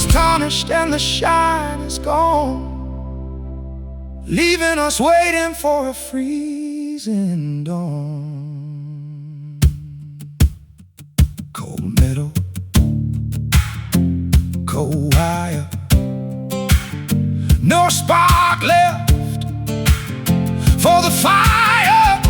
Tarnished and the shine is gone, leaving us waiting for a freezing dawn. Cold metal, cold wire, no spark left for the fire.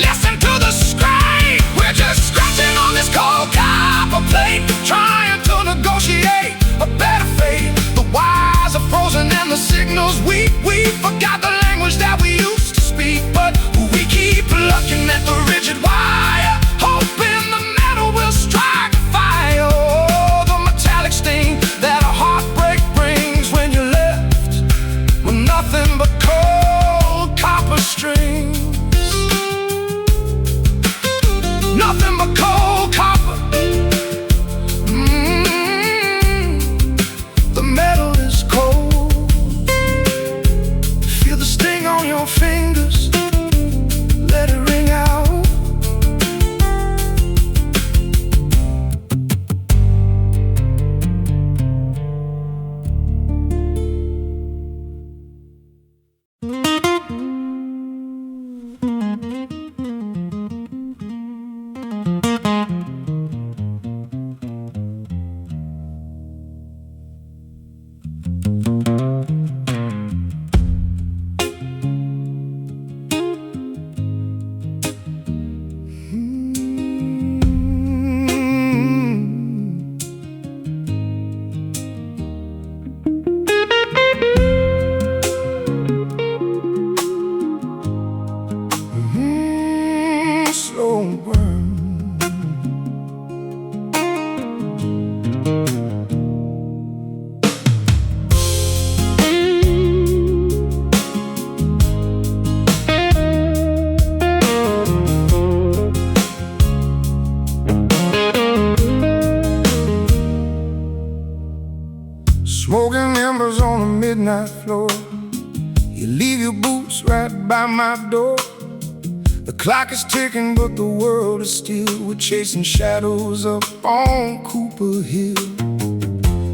Listen to the scrape, we're just scratching on this cold copper plate, trying to negotiate a better fate. The wires are frozen and the signals weak. We forgot the language that we used to speak, but we keep looking at the rigid wire, hoping the metal will strike a fire. Oh, the metallic sting that a heartbreak brings when you're left with nothing but cold copper strings. Nothing but cold copper. Fingers, let it ring out. Smoking embers on the midnight floor. You leave your boots right by my door. The clock is ticking, but the world is still. We're chasing shadows up on Cooper Hill.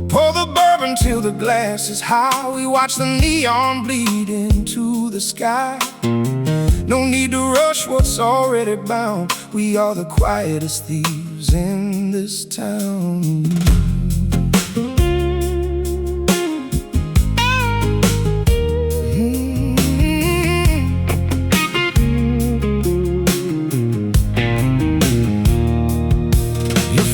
Pour the bourbon till the glass is high. We watch the neon bleed into the sky. No need to rush what's already bound. We are the quietest thieves in this town.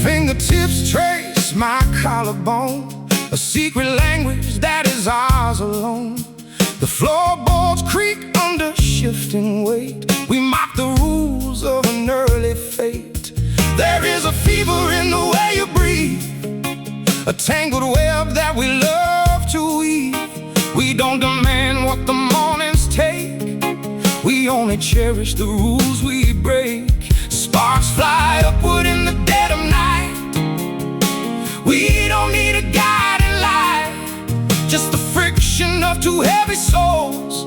Fingertips trace my collarbone, a secret language that is ours alone. The floorboards creak under shifting weight. We mock the rules of an early fate. There is a fever in the way you breathe, a tangled web that we love to weave. We don't demand what the mornings take, we only cherish the rules we break. Sparks fly upward in the dead of night. We don't need a guiding light, just the friction of two heavy souls,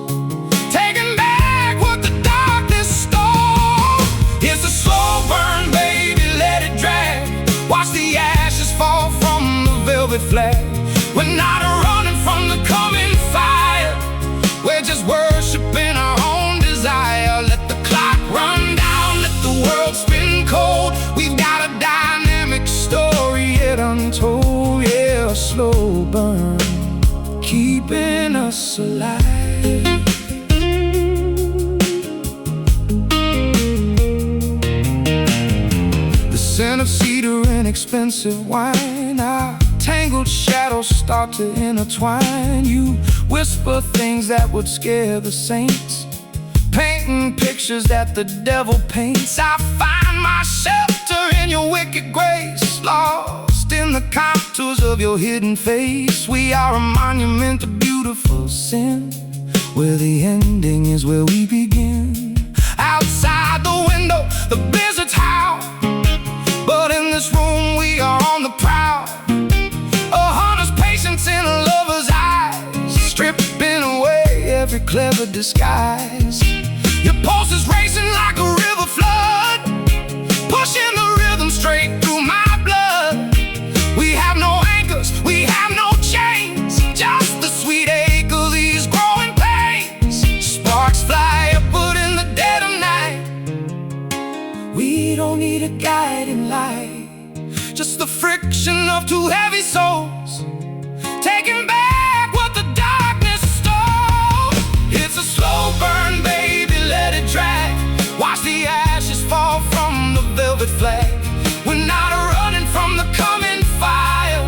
taking back what the darkness stole. It's a slow burn, baby, let it drag. Watch the ashes fall from the velvet flag. We're not running from the coming fire, we're just worshiping our own desire. Let the clock run down, let the world spin cold. We've got a dynamic story yet untold. Yeah, a slow burn, keeping us scent of cedar and expensive wine. Our tangled shadows start to intertwine. You whisper things that would scare the saints, painting pictures that the devil paints. I find my shelter in your wicked grace, lost in the contours of your hidden face. We are a monument to beautiful sin, where the ending is where we begin. Outside the window, the blizzards howl, but in this room we are on the prowl. A hunter's patience in a lover's eyes, stripping away every clever disguise. Your pulse is racing like a river flood, pushing the rhythm straight through my blood. We have no anchors, we have no chains, just the sweet ache of these growing pains. Sparks fly upward in the dead of night. We don't need a guiding light, just the friction of two heavy souls, taking back what the darkness stole. It's a slow burn, baby, let it drag. Watch the ashes fall from the velvet flag. We're not running from the coming fire,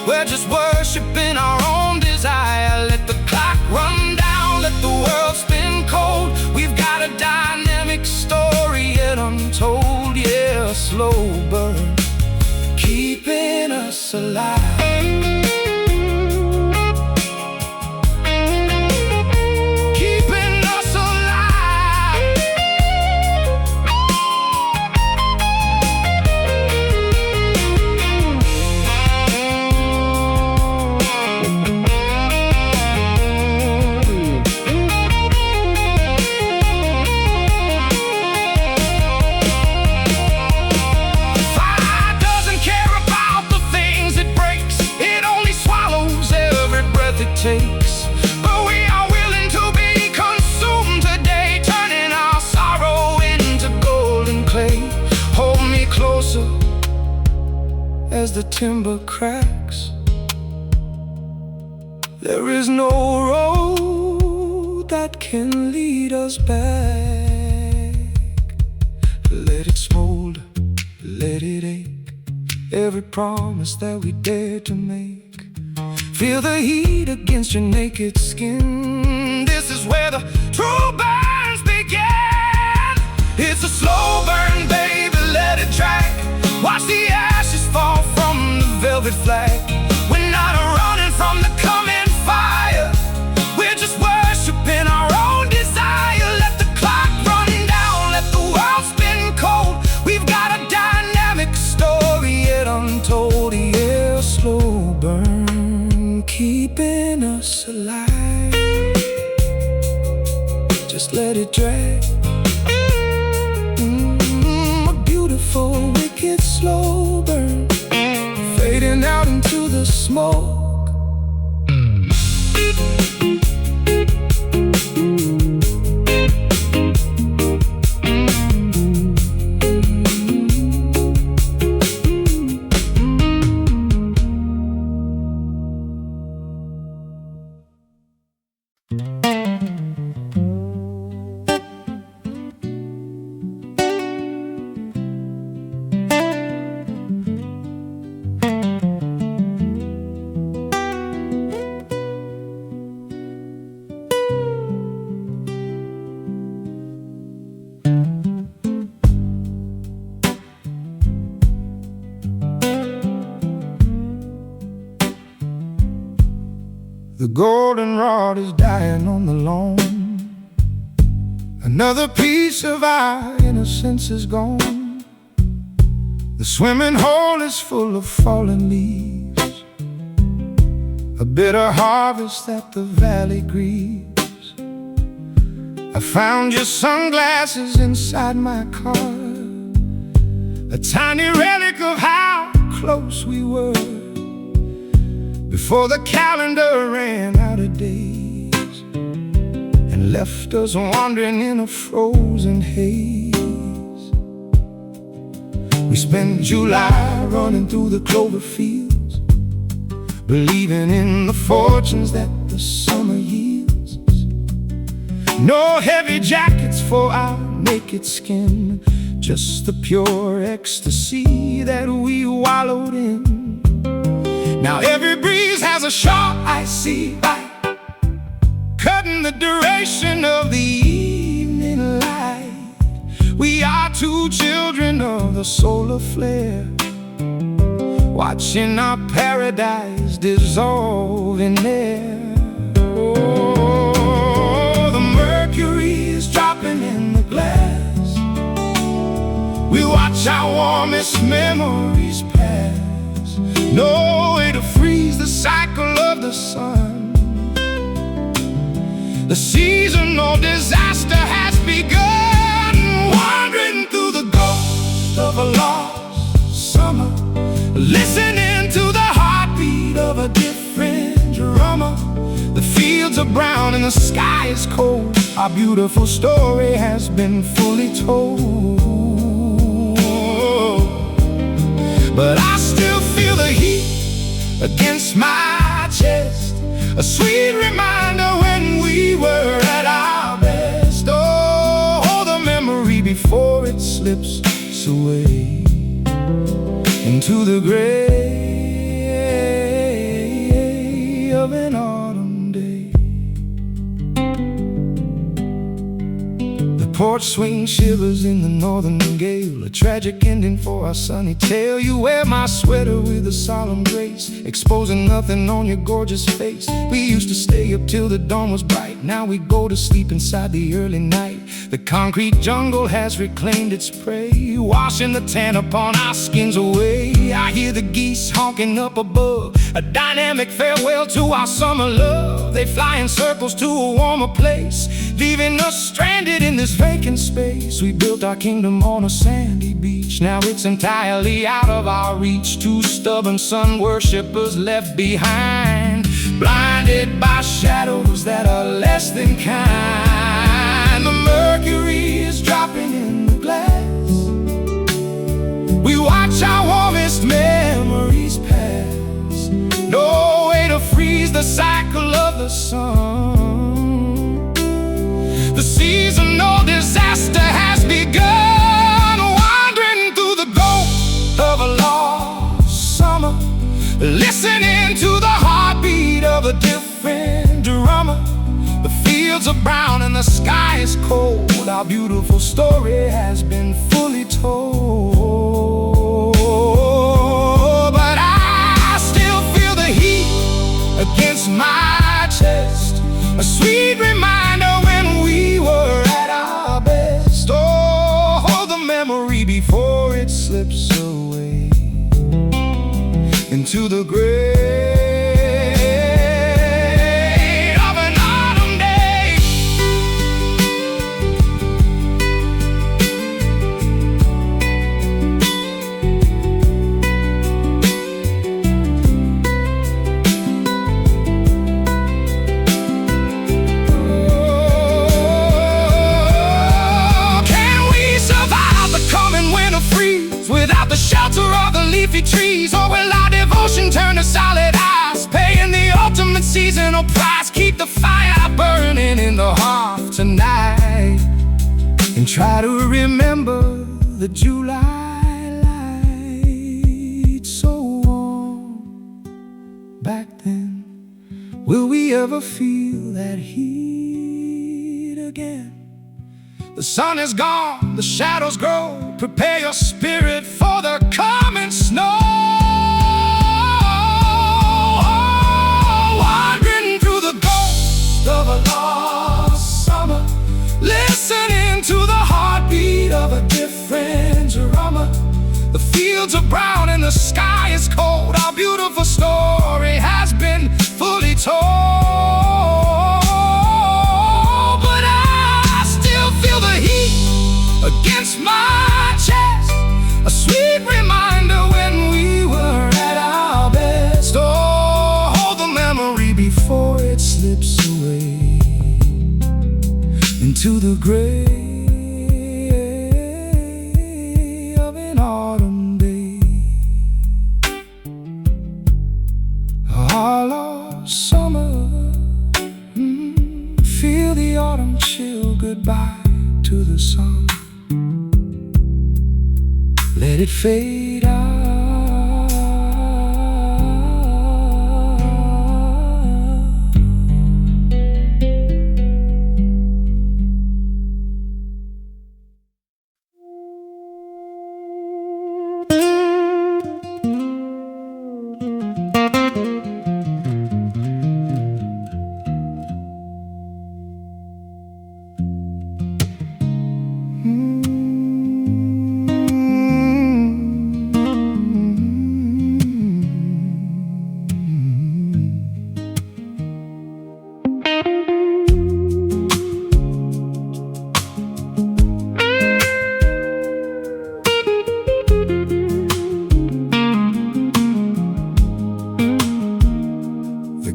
we're just worshiping our own desire. Let the clock run down, let the world spin cold. We've got a dynamic story yet untold. Yeah, a slow burn, keeping us alive. Takes, but we are willing to be consumed today, turning our sorrow into golden clay. Hold me closer as the timber cracks. There is no road that can lead us back. Let it smolder, let it ache, every promise that we dare to make. Feel the heat against your naked skin. This is where the true burns begin. It's a slow burn, baby, let it drag. Watch the ashes fall from the velvet flag. We're not running from the coming fire, we're just worshiping our own desire. Let the clock run down, let the world spin cold. We've got a dynamic story yet untold. Yeah, a slow burn, keeping us alive. Just let it drag. A beautiful, wicked slow burn, fading out into the smoke. The goldenrod is dying on the lawn. Another piece of our innocence is gone. The swimming hole is full of fallen leaves, a bitter harvest that the valley grieves. I found your sunglasses inside my car, a tiny relic of how close we were before the calendar ran out of days and left us wandering in a frozen haze. We spent July running through the clover fields, believing in the fortunes that the summer yields. No heavy jackets for our naked skin, just the pure ecstasy that we wallowed in. Now every breeze has a sharp, icy bite, cutting the duration of the evening light. We are two children of the solar flare, watching our paradise dissolve in air. Oh, the mercury is dropping in the glass. We watch our warmest memories pass. No way to freeze the cycle of the sun. The seasonal disaster has begun, wandering through the ghost of a lost summer, listening to the heartbeat of a different drummer. The fields are brown and the sky is cold. Our beautiful story has been fully told. But I still feel the heat against my chest, a sweet reminder when we were at our best. Oh, the memory before it slips away into the gray of an autumn day. The porch swing shivers in the northern gale, a tragic ending for our sunny tale. You wear my sweater with a solemn grace, exposing nothing on your gorgeous face. We used to stay up till the dawn was bright, now we go to sleep inside the early night. The concrete jungle has reclaimed its prey, washing the tan upon our skins away. I hear the geese honking up above, a dynamic farewell to our summer love. They fly in circles to a warmer place, leaving us stranded in this vacant space. We built our kingdom on a sandy beach, now it's entirely out of our reach. Two stubborn sun worshippers left behind, blinded by shadows that are less than kind. The mercury is dropping in the glass. We watch our warmest memories pass. No way to freeze the cycle of the sun. The seasonal disaster has begun, wandering through the ghost of a lost summer, listening to the heartbeat of a different drummer. The fields are brown and the sky is cold. Our beautiful story has been fully told. But I still feel the heat against my chest, a sweet reminder when we were at our best. Oh, the memory before it slips away into the grave. Without the shelter of the leafy trees, or will our devotion turn to solid ice, paying the ultimate seasonal price? Keep the fire burning in the hearth tonight, and try to remember the July light so warm back then. Will we ever feel that heat again? The sun is gone, the shadows grow. Prepare your spirit for the coming snow. Wandering through the ghost of a lost summer, listening to the heartbeat of a different drummer. The fields are brown and the sky is cold. Our beautiful story has been fully told. Against my chest, a sweet reminder when we were at our best. Oh, hold the memory before it slips away into the gray of an autumn day. let it fade out.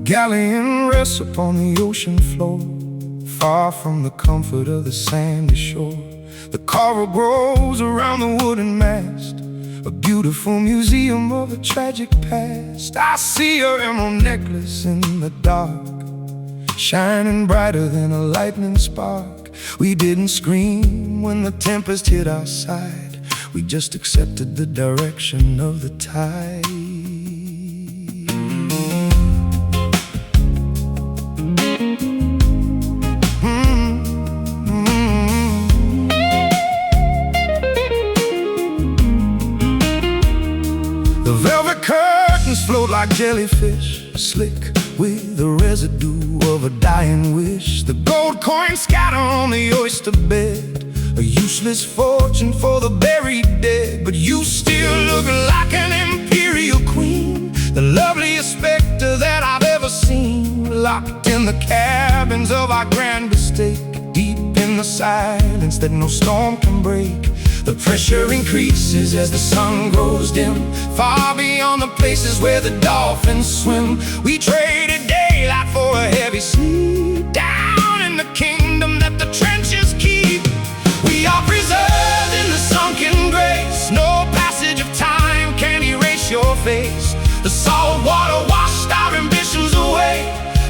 Galleon rests upon the ocean floor, far from the comfort of the sandy shore. The coral grows around the wooden mast, a beautiful museum of a tragic past. I see her emerald necklace in the dark, shining brighter than a lightning spark. We didn't scream when the tempest hit our side, we just accepted the direction of the tide. Float like jellyfish, slick with the residue of a dying wish. The gold coins scatter on the oyster bed, a useless fortune for the buried dead. But you still look like an imperial queen, the loveliest specter that I've ever seen. Locked in the cabins of our grand estate, deep in the silence that no storm can break. The pressure increases as the sun grows dim, far beyond the places where the dolphins swim. We traded daylight for a heavy sleep, down in the kingdom that the trenches keep. We are preserved in the sunken grace, no passage of time can erase your face. The salt water washed our ambitions away,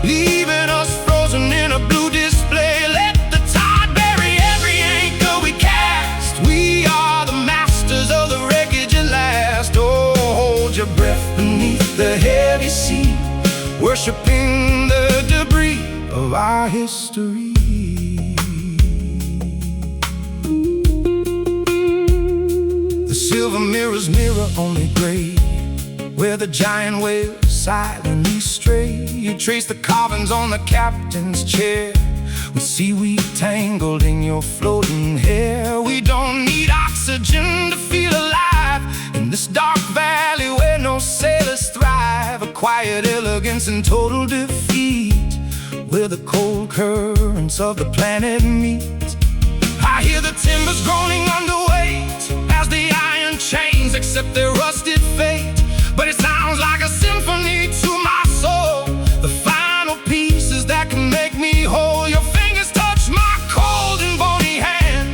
leaving us frozen in a blue display. Let the tide bury every anchor we cast, we are the masters of the wreckage at last. Oh, hold your breath beneath the heavy sea, worshiping the debris of our history. The silver mirrors mirror on the grave, where the giant whales silently stray. You trace the carvings on the captain's chair, with seaweed tangled in your floating hair. We don't need oxygen to feel alive in this dark valley where no sailors thrive. A quiet elegance in total defeat, where the cold currents of the planet meet. I hear the timbers groaning underweight as the iron chains accept their rusted fate. But it sounds like a symphony to my soul, the final pieces that can make me whole. Your fingers touch my cold and bony hand,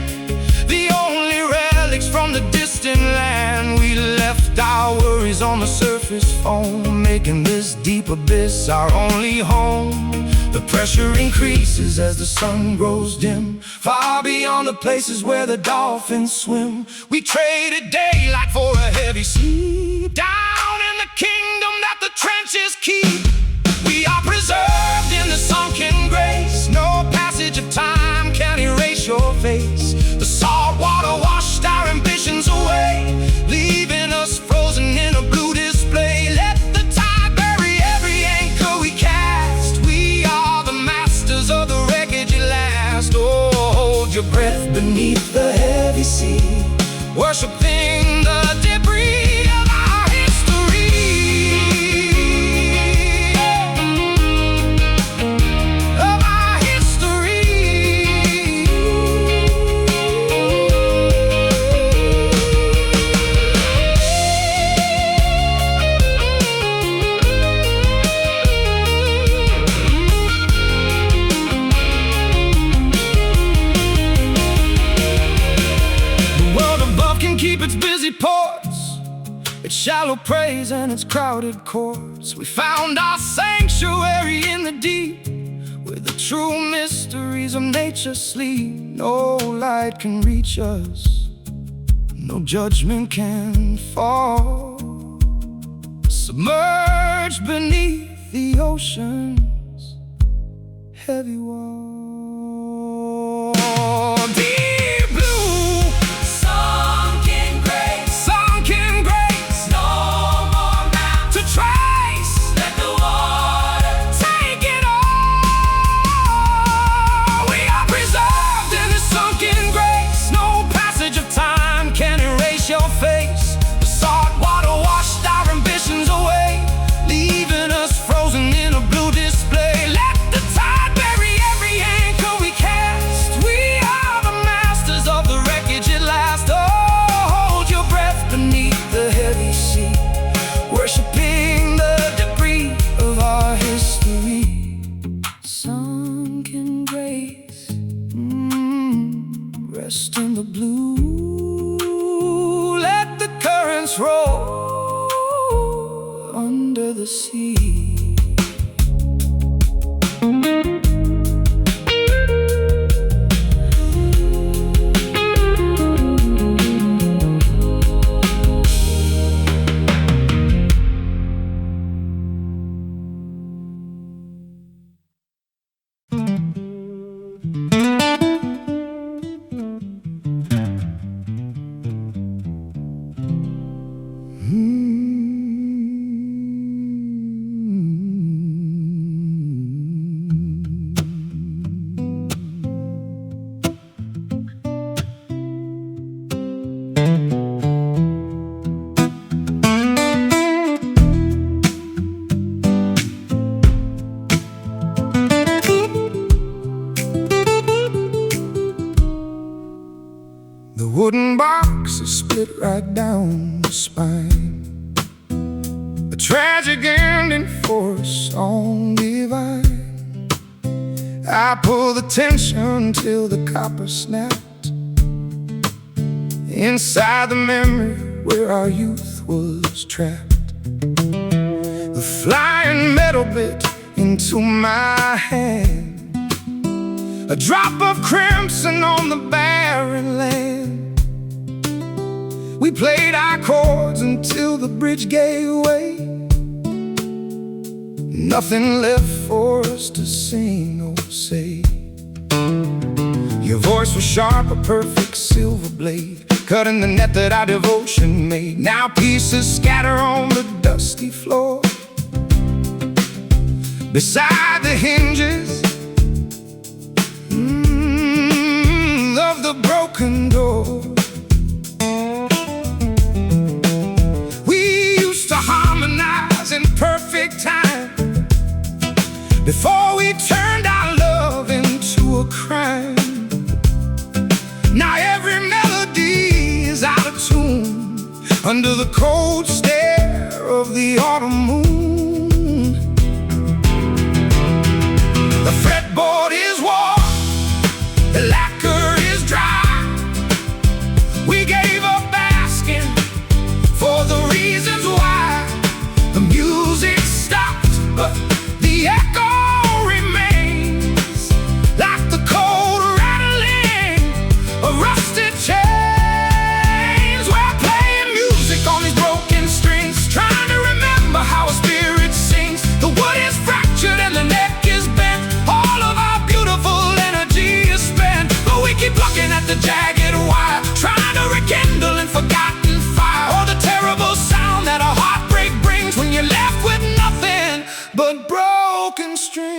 the only relics from the distant land. We left our worries on the surface foam, making this deep abyss our only home. The pressure increases as the sun grows dim, far beyond the places where the dolphins swim. We traded daylight for a heavy sleep, down in the kingdom that the trenches keep. We are preserved in the sunken grace, no passage of time can erase your face. The salt water washed our ambitions away, leaving us frozen in a blue display. Let the tide bury every anchor we cast, we are the masters of the wreckage at last. Oh, hold your breath beneath the heavy sea, worshiping the debris of our history. Of our history. The world above can keep its busy ports, its shallow praise and its crowded courts. We found our sanctuary in the deep, where the true mysteries of nature sleep. No light can reach us, no judgment can fall. Submerged beneath the ocean's heavy wall. Deep blue, Sunken grace, sunken grace, no more map to trace. let the water. Take it all. We are preserved in this sunken grace. No passage of time can erase your face. The salt water washed our ambitions away, leaving us frozen in a blue display. Let the tide bury every anchor we cast. We are the masters of the wreckage at last. Oh, hold your breath beneath the heavy sea, worshiping the debris of our history. Sunken grace, rest in the blue. Let the currents roll under the sea. The wooden box is split right down the spine, a tragic ending for a song divine. I pull the tension till the copper snapped inside the memory where our youth was trapped. The flying metal bit into my hand, a drop of crimson on the barren land. We played our chords until the bridge gave way. Nothing left for us to sing or say. Your voice was sharp, a perfect silver blade, cutting the net that our devotion made. Now pieces scatter on the dusty floor, beside the hinges of the broken door. We used to harmonize in perfect time before we turned our love into a crime. Now every melody is out of tune under the cold stare of the autumn moon. The fretboard is worn, the lacquer is dry. We gave up asking for the reasons why. The music stopped, but the echo remains, like the cold rattling of rusted chains. We're playing music on these broken strings, trying to remember how a spirit sings. The wood is fractured and the neck is bent, all of our beautiful energy is spent. But we keep plucking at the jagged wire, trying to rekindle in forgotten fire. Oh, the terrible sound that a heartbreak brings when you're left with nothing but broken strings.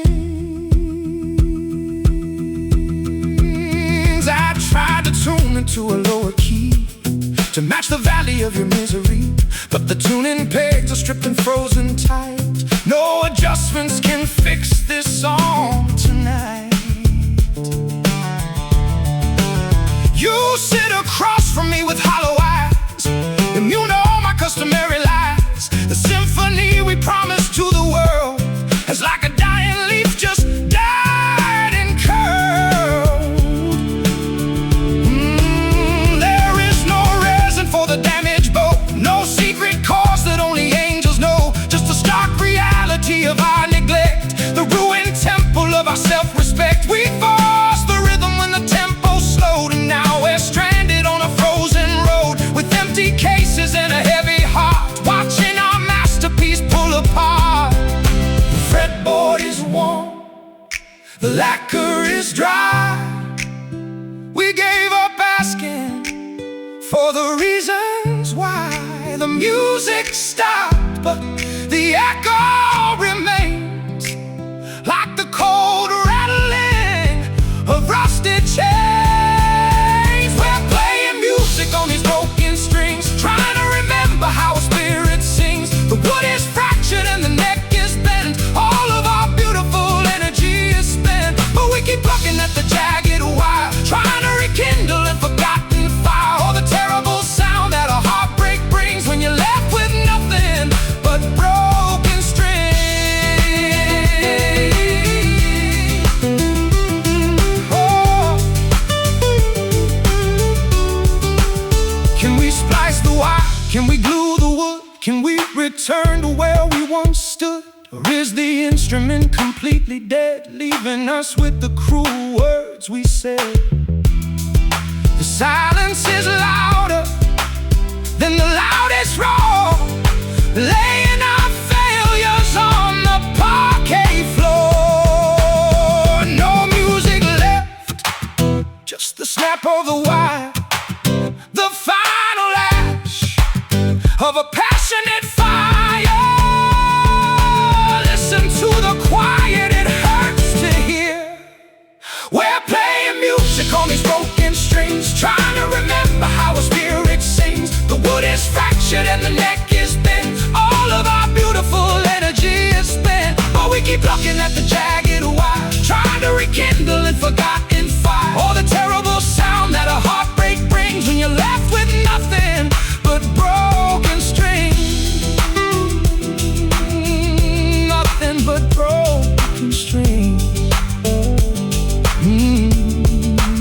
I tried to tune into a lower key to match the valley of your misery, but the tuning pegs are stripped and frozen tight. No adjustments can fix this song tonight. You sit across from me with hollow eyes, immune to all my customary lies. The symphony we promised to the world has, like a dying leaf, just died and curled. There is no resin for the damaged bow, no secret cause that only angels know, just the stark reality of our neglect, the ruined temple of our self-respect. We forced the rhythm when the tempo slowed, and now we're stranded on a frozen road. music stopped, but the echo remains, like the cold rattling of rusted chains. We're playing music on these broken strings, trying to remember how a spirit sings. The wood is fractured and the neck is bent, all of our beautiful energy is spent. But we keep plucking at the jagged wire, trying to rekindle and forgotten fire. Oh, the terrible sound that a heartbreak brings when you're left with nothing but broken strings. Oh, can we splice the wire? Can we glue the wood? Can we return to where we once stood? Or is the instrument completely dead, leaving us with the cruel words we said? The silence is louder than the loudest roar, laying our failures on the parquet floor. No music left, just the snap of the wire, the final ash of a passionate fire. Listen to the quiet, it hurts to hear. We're playing music on these broken strings, trying to remember how a spirit sings. The wood is fractured and the neck is bent, all of our beautiful energy is spent. But we keep looking at the jagged wire, trying to rekindle and forgotten fire. Oh, the terrible sound that a heartbreak brings when you're left with nothing but broken strings. Nothing but broken strings.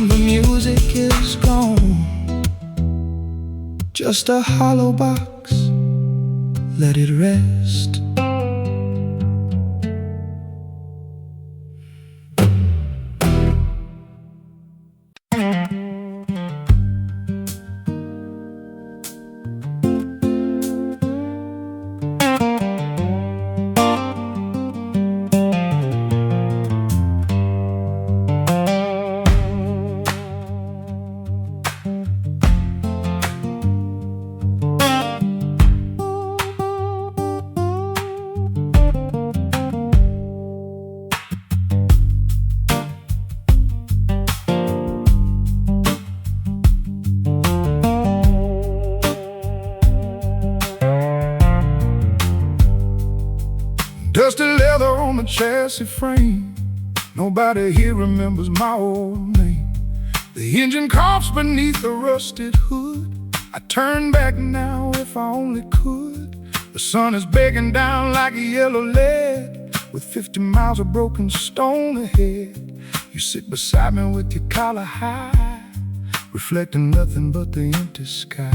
The music is gone, just a hollow box, let it rest. Dusty leather on the chassis frame, nobody here remembers my old name. The engine coughs beneath the rusted hood. I turn back now if I only could. The sun is begging down like a yellow lead, with 50 miles of broken stone ahead. You sit beside me with your collar high, reflecting nothing but the empty sky.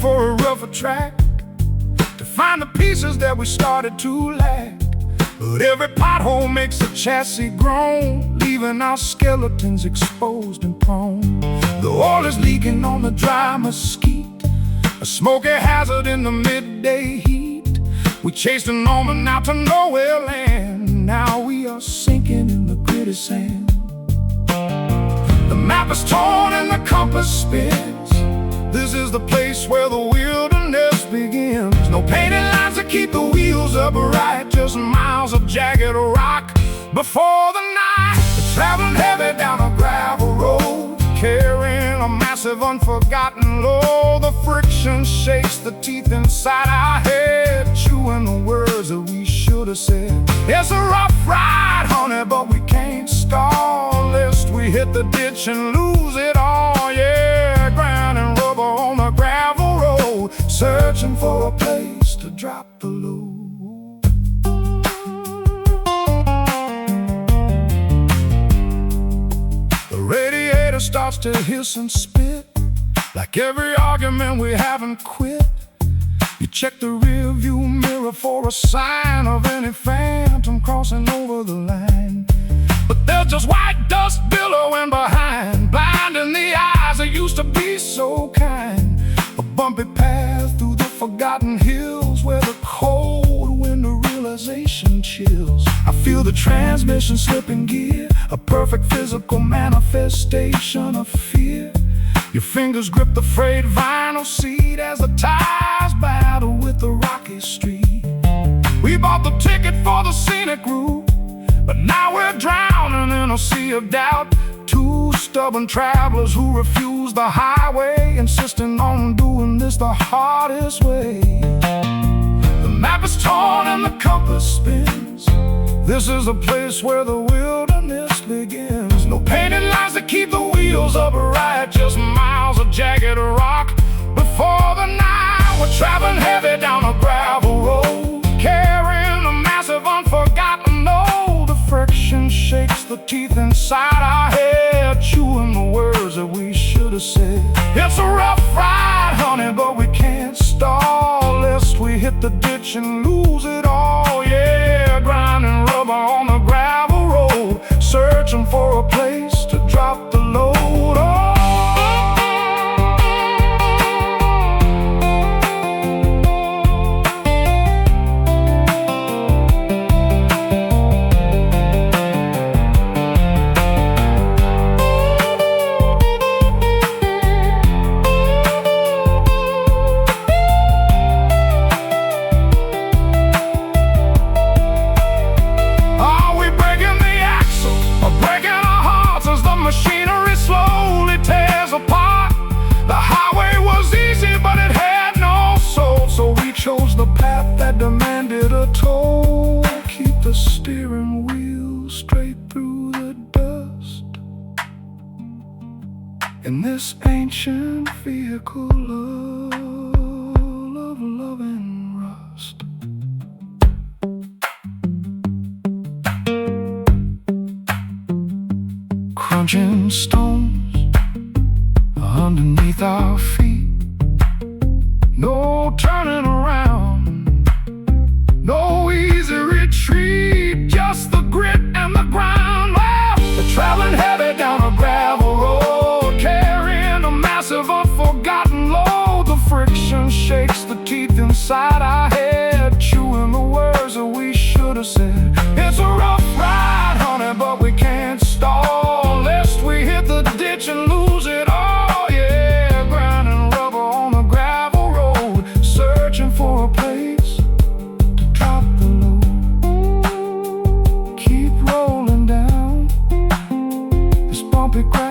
For a rougher track, to find the pieces that we started to lack. But every pothole makes a chassis groan, leaving our skeletons exposed and prone. The oil is leaking on the dry mesquite, a smoky hazard in the midday heat. We chased an almond out to nowhere land, now we are sinking in the gritty sand. The map is torn and the compass spins. This is the place where the wilderness begins. No painted lines to keep the wheels upright, just miles of jagged rock before the night. We're traveling heavy down a gravel road, carrying a massive unforgotten load. The friction shakes the teeth inside our head, chewing the words that we should have said. It's a rough ride, honey, but we can't stall, lest we hit the ditch and lose it all. Yeah, ground and rubber on the gravel road, searching for a place to drop the load. The radiator starts to hiss and spit, like every argument we haven't quit. You check the rear view mirror for a sign of any phantom crossing over the line. But there's just white dust billowing behind, blinding the eyes that used to be so kind. A bumpy path through the forgotten hills, where the cold wind of realization chills. I feel the transmission slipping gear, a perfect physical manifestation of fear. Your fingers grip the frayed vinyl seat as the tires battle with the rocky street. We bought the ticket for the scenic route, but now we're drowning in a sea of doubt. Two stubborn travelers who refuse the highway, insisting on doing this the hardest way. The map is torn and the compass spins. This is a place where the wilderness begins. No painted lines to keep the wheels upright, just miles of jagged rock before the night. We're traveling heavy down a gravel road, carrying a massive unforgotten load. The friction shakes the teeth inside our head, chewing the words that we should have said. It's a rough ride, honey, but we can't stall, lest we hit the ditch and lose it all. Yeah, grinding rubber on the gravel road, searching for a place to drop the load. Machinery slowly tears apart. The highway was easy, but it had no soul, so we chose the path that demanded a toll. Keep the steering wheel straight through the dust in this ancient vehicle of love and rust. Crunching stones underneath our feet, no turning around, no easy retreat, just the grit and the grind. Well, we're traveling heavy down a gravel road, carrying a massive unforgotten load. The friction shakes the teeth inside our head, chewing the words that we should have said. It's a rough ride, honey, but we can't stall, lest we hit the ditch and lose it all. Yeah, grinding rubber on the gravel road, searching for a place to drop the load. Keep rolling down this bumpy gravel